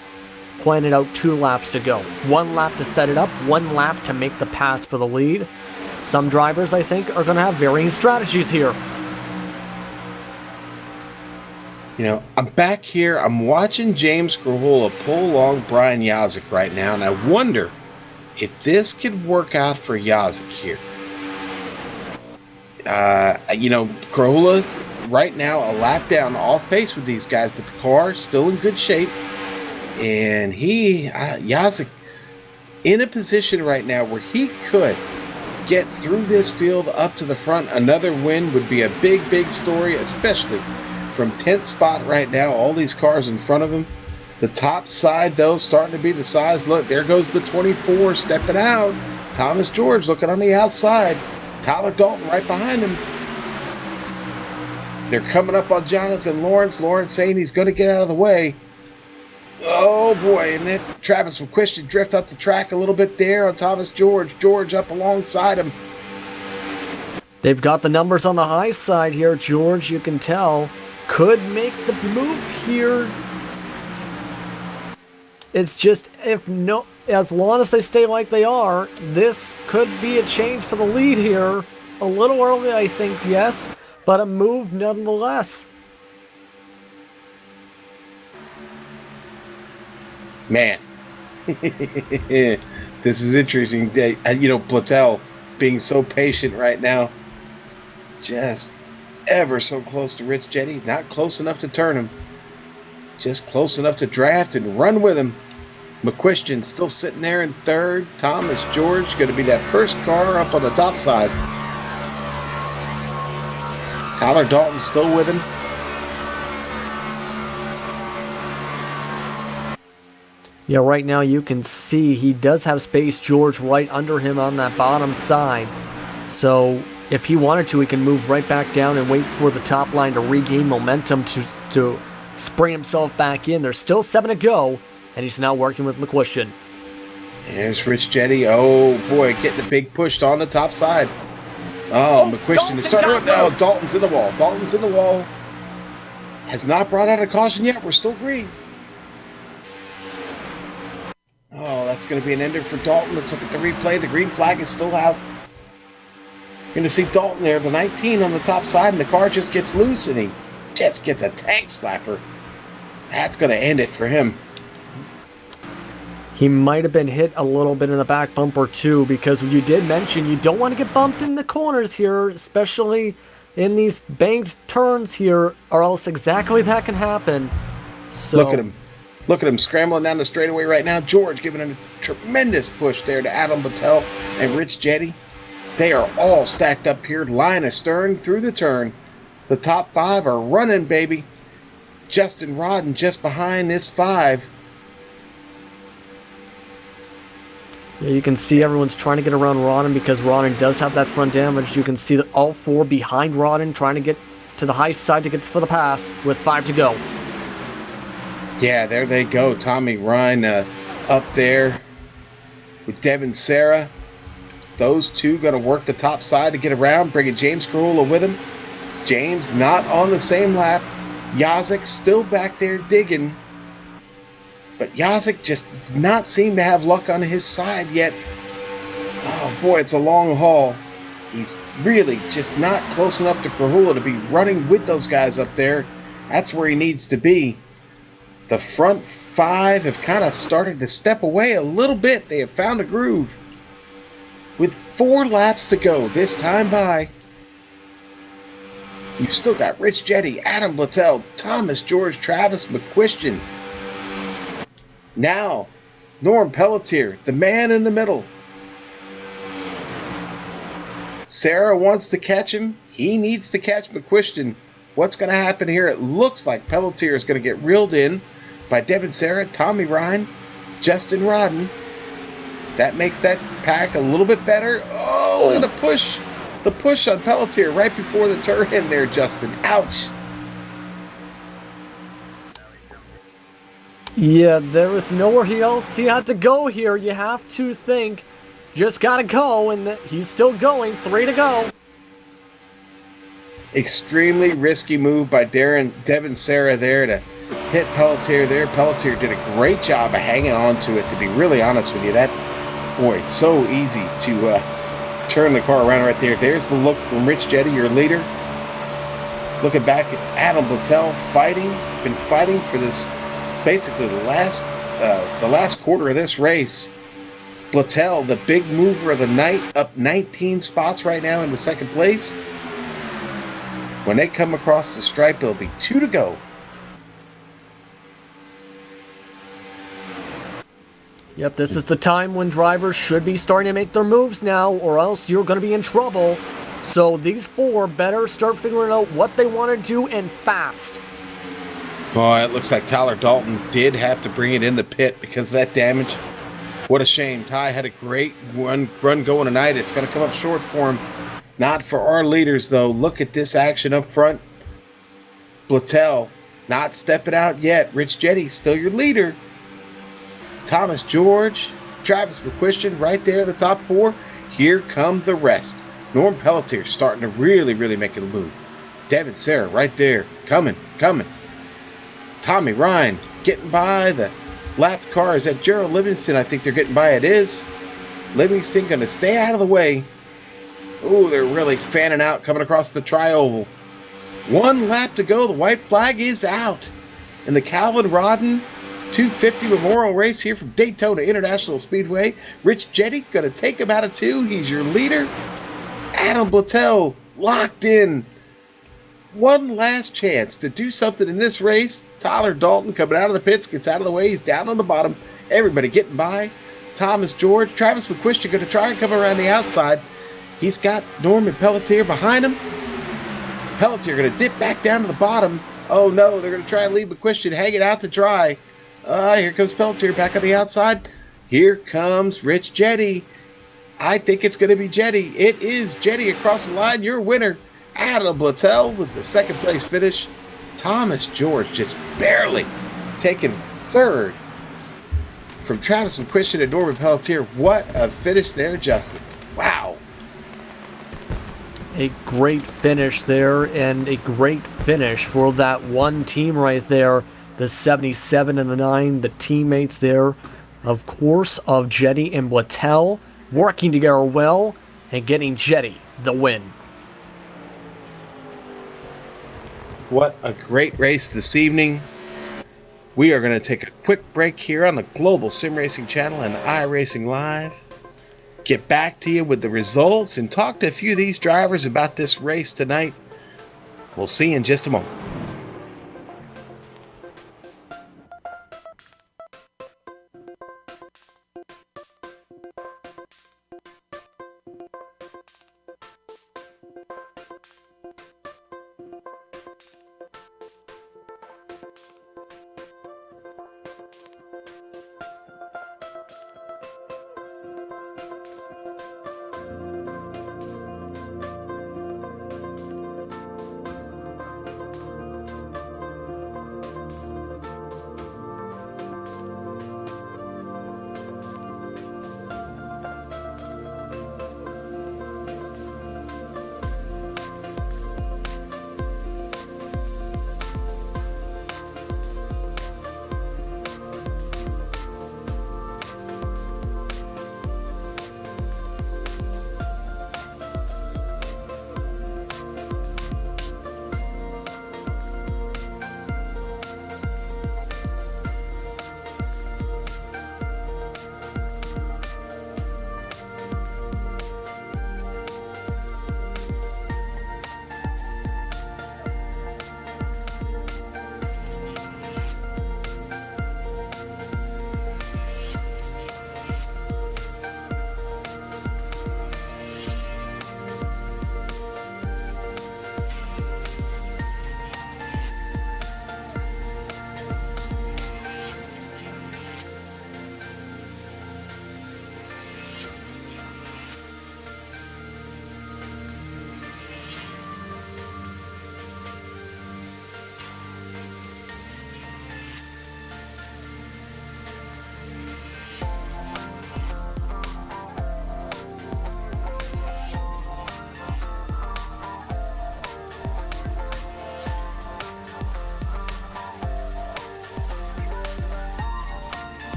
planned it out 2 laps to go. 1 lap to set it up, 1 lap to make the pass for the lead. Some drivers, I think, are going to have varying strategies here. You know, I'm back here. I'm watching James Grahula pull along Brian Yazik right now, and I wonder if this could work out for Yazik here. Grahula right now a lap down, off pace with these guys, but the car still in good shape. And Yazik in a position right now where he could get through this field up to the front. Another win would be a big, big story, especially from 10th spot right now. All these cars in front of him. The top side, though, starting to be the size. Look, there goes the 24 stepping out. Thomas George looking on the outside. Tyler Dalton right behind him. They're coming up on Jonathan Lawrence. Lawrence saying he's going to get out of the way. Oh, boy. And then Travis McQuistion drift up the track a little bit there on Thomas George. George up alongside him. They've got the numbers on the high side here. George, you can tell, could make the move here. It's just, as long as they stay like they are, this could be a change for the lead here. A little early, I think, yes, but a move nonetheless. Man, this is interesting. Platel being so patient right now, just Ever so close to Rich Jetty. Not close enough to turn him. Just close enough to draft and run with him. McQuistion still sitting there in third. Thomas George going to be that first car up on the top side. Tyler Dalton still with him. Yeah, right now you can see he does have Space George right under him on that bottom side. So if he wanted to, he can move right back down and wait for the top line to regain momentum to spring himself back in. There's still 7 to go, and he's now working with McQuistion. There's Rich Jetty. Oh, boy, getting the big push on the top side. Oh, McQuistion is starting up now. Dalton's in the wall. Dalton's in the wall. Has not brought out a caution yet. We're still green. Oh, that's going to be an ender for Dalton. Let's look at the replay. The green flag is still out. You're going to see Dalton there, the 19 on the top side, and the car just gets loose, and he just gets a tank slapper. That's going to end it for him. He might have been hit a little bit in the back bumper too, because you did mention you don't want to get bumped in the corners here, especially in these banked turns here, or else exactly that can happen. So, look at him. Look at him scrambling down the straightaway right now. George giving a tremendous push there to Adam Battelle and Rich Jetty. They are all stacked up here, line astern through the turn. The top 5 are running, baby. Justin Rodden just behind this 5. Yeah, you can see everyone's trying to get around Rodden because Rodden does have that front damage. You can see that all 4 behind Rodden trying to get to the high side to get for the pass with 5 to go. Yeah, there they go. Tommy Ryan up there with Devin Serra. Those two going to work the top side to get around, bringing James Carolla with him. James not on the same lap. Yazik still back there digging. But Yazik just does not seem to have luck on his side yet. Oh boy, it's a long haul. He's really just not close enough to Carolla to be running with those guys up there. That's where he needs to be. The front 5 have kind of started to step away a little bit. They have found a groove. With 4 laps to go this time by, you've still got Rich Jetty, Adam Battelle, Thomas George, Travis McQuistion. Now, Norm Pelletier, the man in the middle. Sarah wants to catch him. He needs to catch McQuistion. What's going to happen here? It looks like Pelletier is going to get reeled in by Devin Serra, Tommy Ryan, Justin Rodden. That makes that pack a little bit better. Oh, look at the push. The push on Pelletier right before the turn in there, Justin. Ouch. Yeah, there was nowhere else he had to go here. You have to think, just got to go, and he's still going. 3 to go. Extremely risky move by Devin Serra there to hit Pelletier there. Pelletier did a great job of hanging on to it, to be really honest with you. That, boy, so easy to turn the car around right there. There's the look from Rich Jetty, your leader. Looking back at Adam Battelle fighting, been fighting for this basically the last quarter of this race. Battelle, the big mover of the night, up 19 spots right now in the second place. When they come across the stripe, it'll be 2 to go. Yep, this is the time when drivers should be starting to make their moves now, or else you're going to be in trouble. So these 4 better start figuring out what they want to do, and fast. Boy, it looks like Tyler Dalton did have to bring it in the pit because of that damage. What a shame. Ty had a great run going tonight. It's going to come up short for him. Not for our leaders, though. Look at this action up front. Battelle not stepping out yet. Rich Jetty, still your leader. Thomas George, Travis McQuistion right there at the top 4. Here come the rest. Norm Pelletier starting to really make a move. Devin Serra right there. Coming. Tommy Ryan getting by the lapped car. Is that Gerald Livingston? I think they're getting by. It is. Livingston going to stay out of the way. Oh, they're really fanning out coming across the tri-oval. 1 lap to go. The white flag is out. And the Calvin Rodden 250 Memorial Race here from Daytona International Speedway. Rich Jetty going to take him out of 2. He's your leader. Adam Battelle locked in. one last chance to do something in this race. Tyler Dalton coming out of the pits, gets out of the way. He's down on the bottom. Everybody getting by. Thomas George. Travis McQuistion going to try and come around the outside. He's got Norman Pelletier behind him. Pelletier going to dip back down to the bottom. Oh no, they're going to try and leave McQuistion hanging out to dry. Here comes Pelletier back on the outside. Here comes Rich Jetty. I think it's going to be Jetty. It is Jetty across the line. Your winner, Adam Blattel, with the second place finish. Thomas George just barely taking third from Travis McQuistion and Norman Pelletier. What a finish there, Justin. Wow. A great finish there, and a great finish for that one team right there. The 77 and the 9, the teammates there, of course, of Jetty and Blattel, working together well and getting Jetty the win. What a great race this evening. We are going to take a quick break here on the Global Sim Racing Channel and iRacing Live. Get back to you with the results and talk to a few of these drivers about this race tonight. We'll see you in just a moment.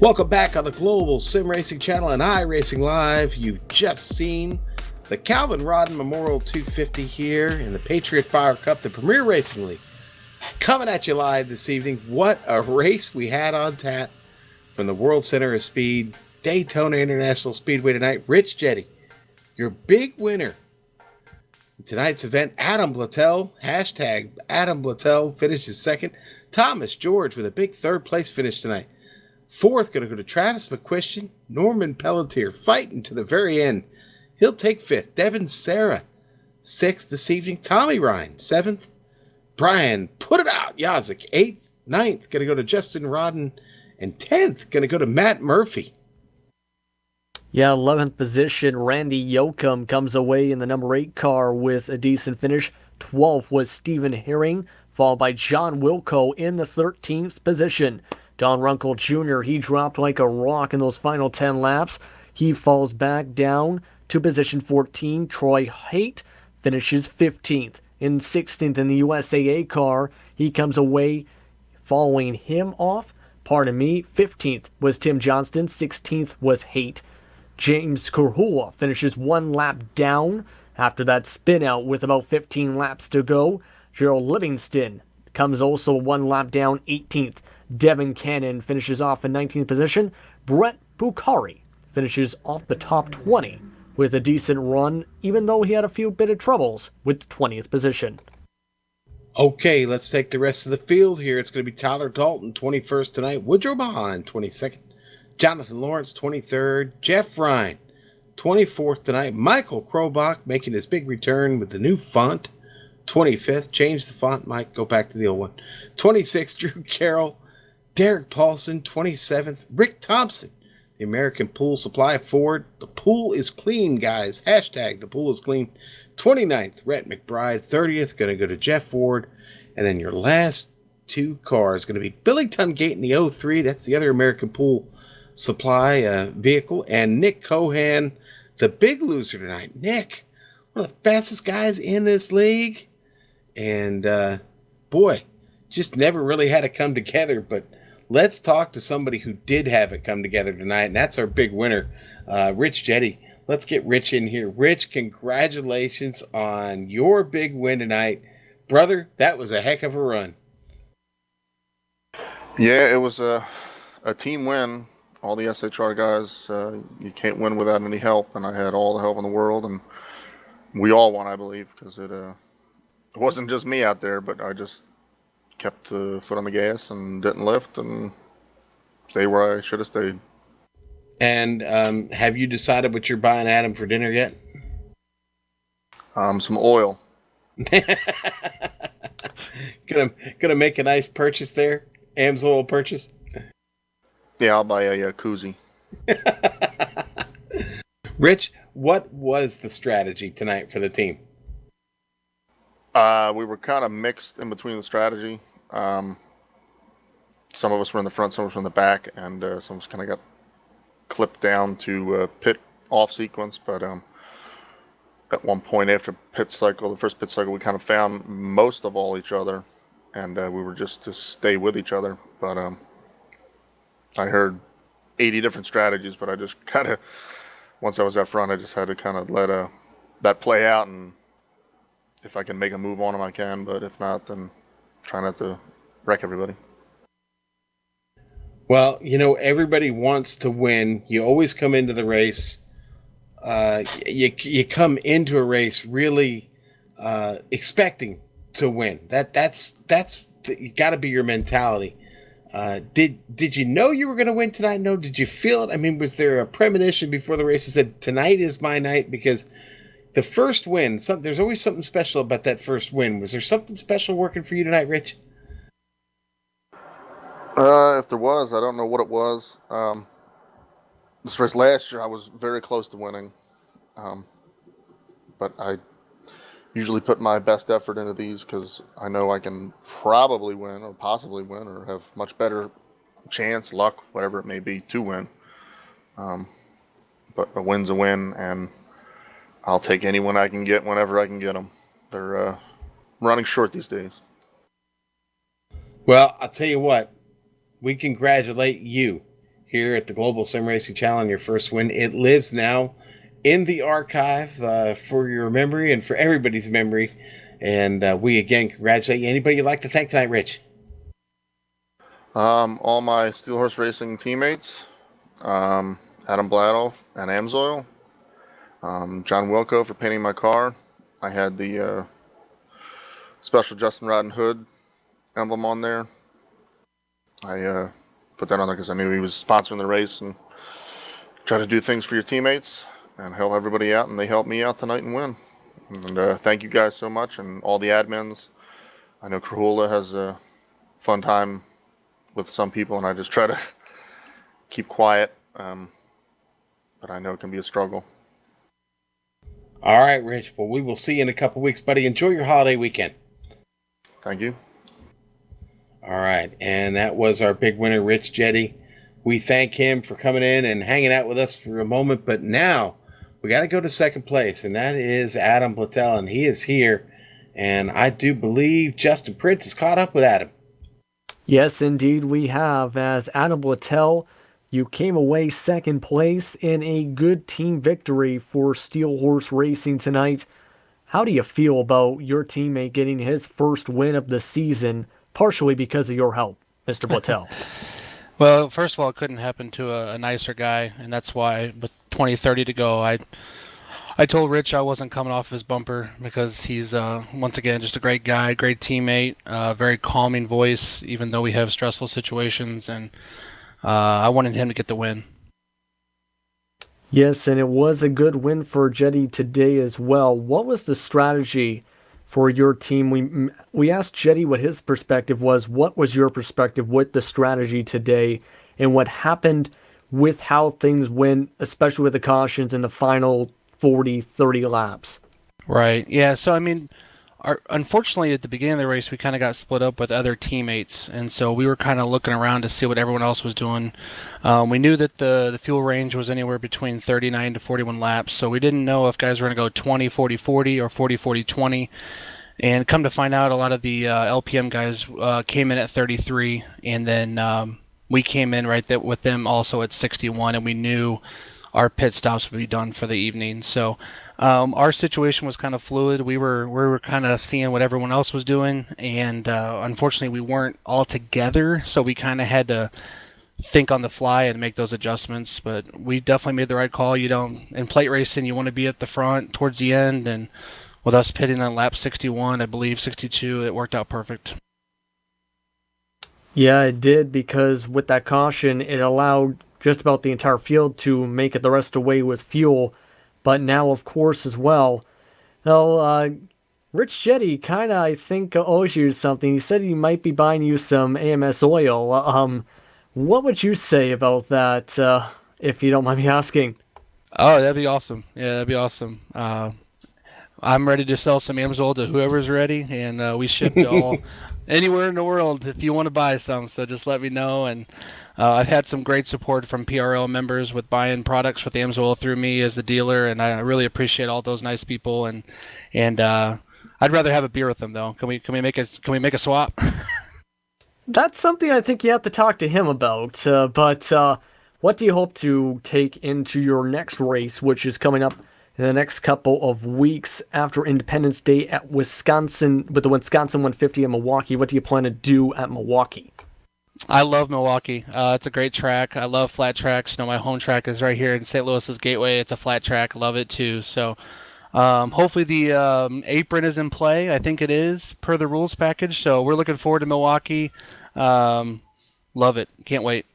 Welcome back on the Global Sim Racing Channel and iRacing Live. You've just seen the Calvin Rodden Memorial 250 here in the Patriot Fire Cup, the Premier Racing League. Coming at you live this evening. What a race we had on tap from the World Center of Speed. Daytona International Speedway tonight. Rich Jetty, your big winner. In tonight's event, Adam Blattel, hashtag Adam Blattel, finishes second. Thomas George with a big third place finish tonight. Fourth, going to go to Travis McQuistion. Norman Pelletier fighting to the very end. He'll take fifth. Devin Sarah, sixth this evening. Tommy Ryan, seventh. Brian, put it out. Yazik, eighth. Ninth, going to go to Justin Rodden. And 10th, going to go to Matt Murphy. Yeah, 11th position, Randy Yoakum comes away in the number 8 car with a decent finish. 12th was Stephen Herring, followed by John Wilco in the 13th position. Don Runkle Jr., he dropped like a rock in those final 10 laps. He falls back down to position 14. Troy Haight finishes 15th. In 16th in the USAA car, he comes away following him off. 15th was Tim Johnston. 16th was Haight. James Kurhula finishes 1 lap down after that spin out with about 15 laps to go. Gerald Livingston comes also 1 lap down, 18th. Devin Cannon finishes off in 19th position. Brett Bukhari finishes off the top 20 with a decent run, even though he had a few bit of troubles with the 20th position. Okay, let's take the rest of the field here. It's going to be Tyler Dalton, 21st tonight. Woodrow Mahan, 22nd. Jonathan Lawrence, 23rd. Jeff Ryan, 24th tonight. Michael Krobach making his big return with the new font, 25th. Change the font, Mike. Go back to the old one. 26th, Drew Carroll. Derek Paulson, 27th. Rick Thompson, the American Pool Supply Ford. The pool is clean, guys. Hashtag the pool is clean. 29th, Rhett McBride. 30th, going to go to Jeff Ward. And then your last 2 cars going to be Billy Tungate in the 03. That's the other American Pool Supply vehicle. And Nick Cohan, the big loser tonight. Nick, one of the fastest guys in this league. And, boy, just never really had it come together. But let's talk to somebody who did have it come together tonight. And that's our big winner, Rich Jetty. Let's get Rich in here. Rich, congratulations on your big win tonight. Brother, that was a heck of a run. Yeah, it was a team win. All the SHR guys, you can't win without any help, and I had all the help in the world, and we all won, I believe, because it wasn't just me out there, but I just kept the foot on the gas and didn't lift and stayed where I should have stayed. And have you decided what you're buying Adam for dinner yet? Some oil. Gonna make a nice purchase there? AMSOIL purchase? Yeah, I'll buy a koozie. Rich, what was the strategy tonight for the team? We were kind of mixed in between the strategy. Some of us were in the front, some of us were in the back, and some of us kind of got clipped down to pit off sequence. But at one point after the first pit cycle, we kind of found most of all each other, and we were just to stay with each other. But I heard 80 different strategies, but I just kind of, once I was out front, I just had to kind of let that play out, and if I can make a move on them, I can, but if not, then try not to wreck everybody. Well, everybody wants to win. You always come into the race. You come into a race really expecting to win. That's got to be your mentality. Did you know you were going to win tonight? No. Did you feel it? I mean, was there a premonition before the race that said tonight is my night? Because the first win, there's always something special about that first win. Was there something special working for you tonight, Rich? If there was, I don't know what it was. This race last year, I was very close to winning. But I usually put my best effort into these because I know I can probably win or possibly win or have much better chance, luck, whatever it may be, to win. But a win's a win, and I'll take anyone I can get whenever I can get them. They're running short these days. Well, I'll tell you what. We congratulate you here at the Global Sim Racing Channel on your first win. It lives now in the archive for your memory and for everybody's memory. And we, again, congratulate you. Anybody you'd like to thank tonight, Rich? All my Steel Horse Racing teammates, Adam Bladoff and Amsoil. John Wilco for painting my car. I had the special Justin Rodden hood emblem on there. I put that on there because I knew he was sponsoring the race and try to do things for your teammates and help everybody out, and they helped me out tonight and win. And thank you guys so much, and all the admins. I know Krahula has a fun time with some people, and I just try to keep quiet, but I know it can be a struggle. All right, Rich. Well, we will see you in a couple weeks, buddy. Enjoy your holiday weekend. Thank you. All right, and that was our big winner, Rich Jetty. We thank him for coming in and hanging out with us for a moment, but now we got to go to second place, and that is Adam Plattel, and he is here. And I do believe Justin Prince is caught up with Adam. Yes, indeed we have. As Adam Plattel, you came away second place in a good team victory for Steel Horse Racing tonight. How do you feel about your teammate getting his first win of the season, partially because of your help, Mr. Plattel? Well, first of all, it couldn't happen to a nicer guy, and that's why with 20-30 to go, I told Rich I wasn't coming off his bumper because he's, once again, just a great guy, great teammate, very calming voice, even though we have stressful situations, and I wanted him to get the win. Yes, and it was a good win for Jetty today as well. What was the strategy for your team? We asked Jetty what his perspective was. What was your perspective with the strategy today, and what happened with how things went, especially with the cautions in the final 40-30 laps? Right. Yeah. So, I mean, unfortunately, at the beginning of the race, we kind of got split up with other teammates, and so we were kind of looking around to see what everyone else was doing. We knew that the fuel range was anywhere between 39 to 41 laps, so we didn't know if guys were going to go 20, 40, 40 or 40, 40, 20. And come to find out, a lot of the LPM guys came in at 33, and then we came in right there with them also at 61, and we knew our pit stops would be done for the evening. So our situation was kind of fluid. We were kind of seeing what everyone else was doing, and unfortunately we weren't all together, so we kind of had to think on the fly and make those adjustments. But we definitely made the right call. You don't, in plate racing, you want to be at the front towards the end, and with us pitting on lap 61, I believe 62, it worked out perfect. Yeah, it did, because with that caution, it allowed just about the entire field to make it the rest of the way with fuel. But now, of course, as well, Rich Jetty kind of, I think, owes you something. He said he might be buying you some AMS oil. What would you say about that, if you don't mind me asking? Oh, that'd be awesome. Yeah, that'd be awesome. I'm ready to sell some Amsoil to whoever's ready, and we ship to all anywhere in the world if you want to buy some. So just let me know. And I've had some great support from PRL members with buying products with Amsoil through me as a dealer, and I really appreciate all those nice people. And I'd rather have a beer with them though. Can we make a swap? That's something I think you have to talk to him about. But what do you hope to take into your next race, which is coming up in the next couple of weeks after Independence Day at Wisconsin, with the Wisconsin 150 in Milwaukee? What do you plan to do at Milwaukee? I love Milwaukee. It's a great track. I love flat tracks. You know, my home track is right here in St. Louis's Gateway. It's a flat track. Love it too. So hopefully the apron is in play. I think it is per the rules package. So we're looking forward to Milwaukee. Love it. Can't wait.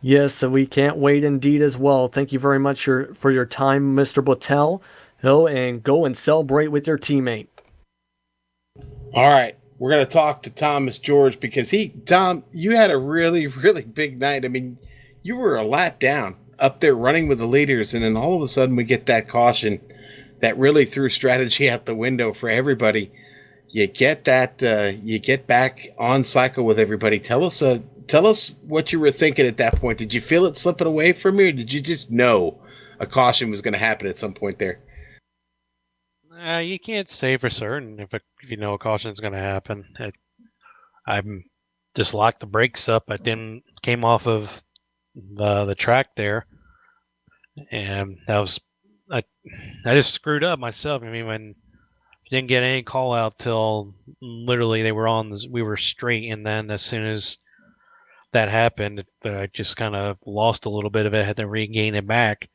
Yes, so we can't wait indeed as well. Thank you very much for your time, Mr. Plattel. And go and celebrate with your teammate. All right. We're going to talk to Thomas George because Tom, you had a really, really big night. I mean, you were a lap down up there running with the leaders, and then all of a sudden we get that caution that really threw strategy out the window for everybody. You get back on cycle with everybody. Tell us what you were thinking at that point. Did you feel it slipping away from you, or did you just know a caution was going to happen at some point there? You can't say for certain if you know a caution is going to happen. I just locked the brakes up. I came off of the track there, and I just screwed up myself. I mean, when didn't get any call out till literally we were straight, and then as soon as that happened, I just kind of lost a little bit of it, had to regain it back.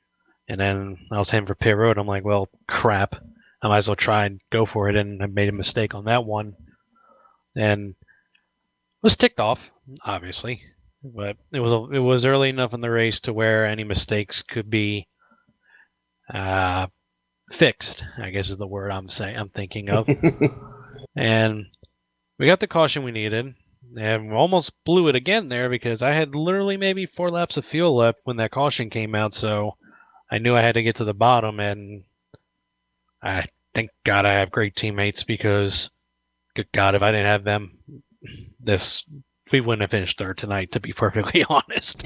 And then I was heading for pit road. I'm like, well, crap. I might as well try and go for it. And I made a mistake on that one. And was ticked off, obviously. But it was early enough in the race to where any mistakes could be fixed, I guess is the word I'm thinking of. And we got the caution we needed. And we almost blew it again there because I had literally maybe 4 laps of fuel left when that caution came out. So I knew I had to get to the bottom. And I thank God I have great teammates because, good God, if I didn't have them, we wouldn't have finished third tonight, to be perfectly honest.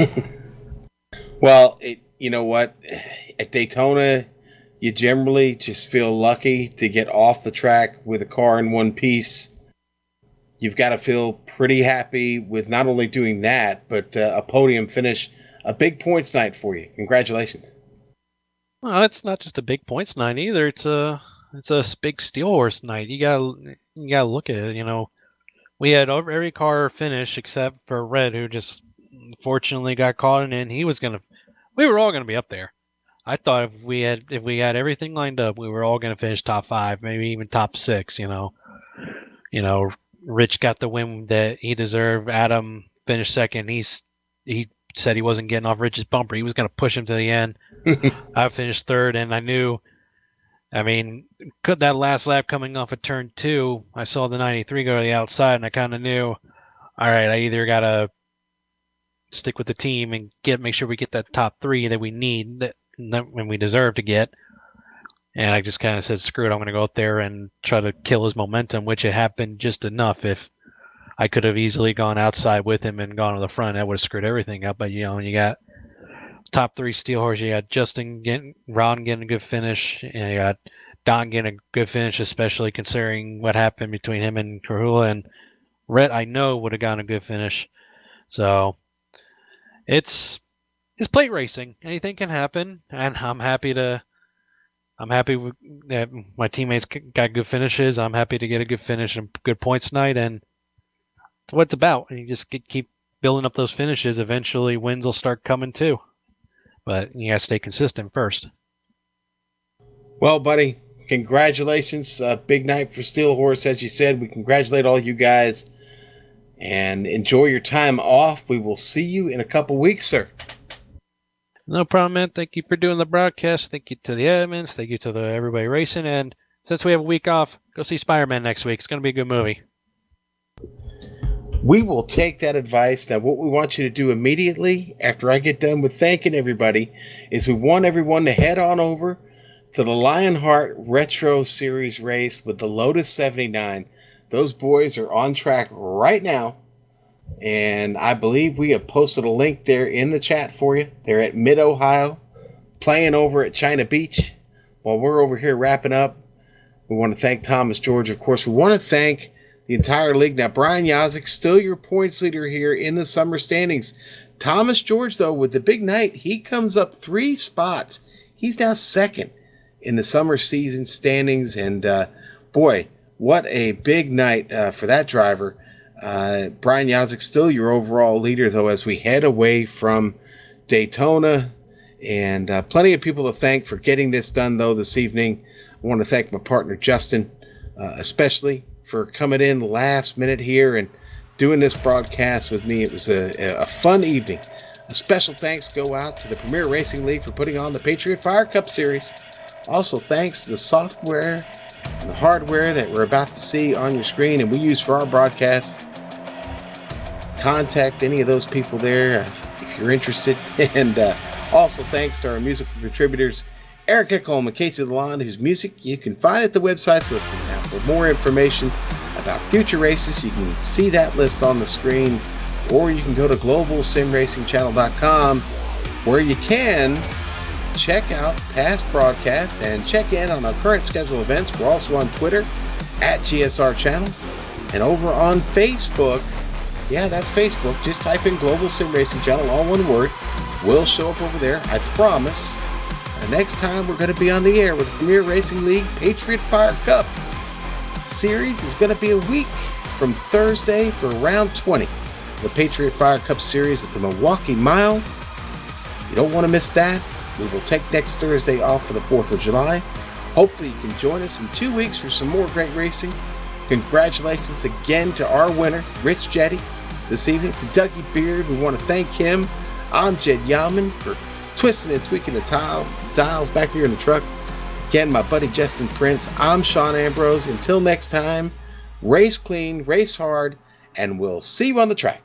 Well, you know what? At Daytona, you generally just feel lucky to get off the track with a car in one piece. You've got to feel pretty happy with not only doing that, but a podium finish, a big points night for you. Congratulations. Well, it's not just a big points night either. It's a big steel horse night. You gotta look at it. You know, we had every car finish except for Red, who just unfortunately got caught in. We were all gonna be up there. I thought if we had everything lined up, we were all gonna finish top 5, maybe even top 6. You know, Rich got the win that he deserved. Adam finished second. He said he wasn't getting off Rich's bumper. He was going to push him to the end. I finished third, and I knew, that last lap coming off of turn 2, I saw the 93 go to the outside, and I kind of knew, all right, I either got to stick with the team and make sure we get that top 3 that we need and we deserve to get. And I just kind of said, screw it, I'm going to go out there and try to kill his momentum, which it happened just enough. If I could have easily gone outside with him and gone to the front, that would have screwed everything up. But, you got top 3 steel horse. You got Rodden getting a good finish, and you got Don getting a good finish, especially considering what happened between him and Karhula. And Rhett, I know, would have gotten a good finish. So it's plate racing. Anything can happen, and I'm happy that my teammates got good finishes. I'm happy to get a good finish and good points tonight, and it's what it's about. And you just keep building up those finishes. Eventually, wins will start coming too. But you got to stay consistent first. Well, buddy, congratulations. Big night for Steel Horse, as you said. We congratulate all you guys, and enjoy your time off. We will see you in a couple weeks, sir. No problem, man. Thank you for doing the broadcast. Thank you to the admins. Thank you to everybody racing. And since we have a week off, go see Spider-Man next week. It's going to be a good movie. We will take that advice. Now, what we want you to do immediately after I get done with thanking everybody is we want everyone to head on over to the Lionheart Retro Series race with the Lotus 79. Those boys are on track right now. And I believe we have posted a link there in the chat for you. They're at Mid-Ohio, playing over at China Beach. While we're over here wrapping up, we want to thank Thomas George, of course. We want to thank the entire league. Now, Brian Yazik, still your points leader here in the summer standings. Thomas George, though, with the big night, he comes up 3 spots. He's now second in the summer season standings. And, boy, what a big night for that driver. Brian Yazik, still your overall leader, though, as we head away from Daytona. And plenty of people to thank for getting this done, though, this evening. I want to thank my partner, Justin, especially for coming in last minute here and doing this broadcast with me. It was a fun evening. A special thanks go out to the Premier Racing League for putting on the Patriot Fire Cup Series. Also, thanks to the software and the hardware that we're about to see on your screen and we use for our broadcasts. Contact any of those people there if you're interested. And also thanks to our musical contributors, Eric Echolm and Casey Lalonde, whose music you can find at the website's listing. Now, for more information about future races, you can see that list on the screen, or you can go to globalsimracingchannel.com, where you can check out past broadcasts and check in on our current schedule events. We're also on Twitter at GSR Channel, and over on Facebook. Yeah, that's Facebook. Just type in Global Sim Racing Channel, all one word. We'll show up over there, I promise. The next time we're going to be on the air with the Premier Racing League Patriot Fire Cup Series is going to be a week from Thursday for round 20. for the Patriot Fire Cup Series at the Milwaukee Mile. You don't want to miss that. We will take next Thursday off for the 4th of July. Hopefully you can join us in 2 weeks for some more great racing. Congratulations again to our winner, Rich Jetty, this evening. To Dougie Beard, we want to thank him. I'm Jed Yaman for twisting and tweaking the dials back here in the truck. Again, my buddy Justin Prince. I'm Sean Ambrose. Until next time, race clean, race hard, and we'll see you on the track.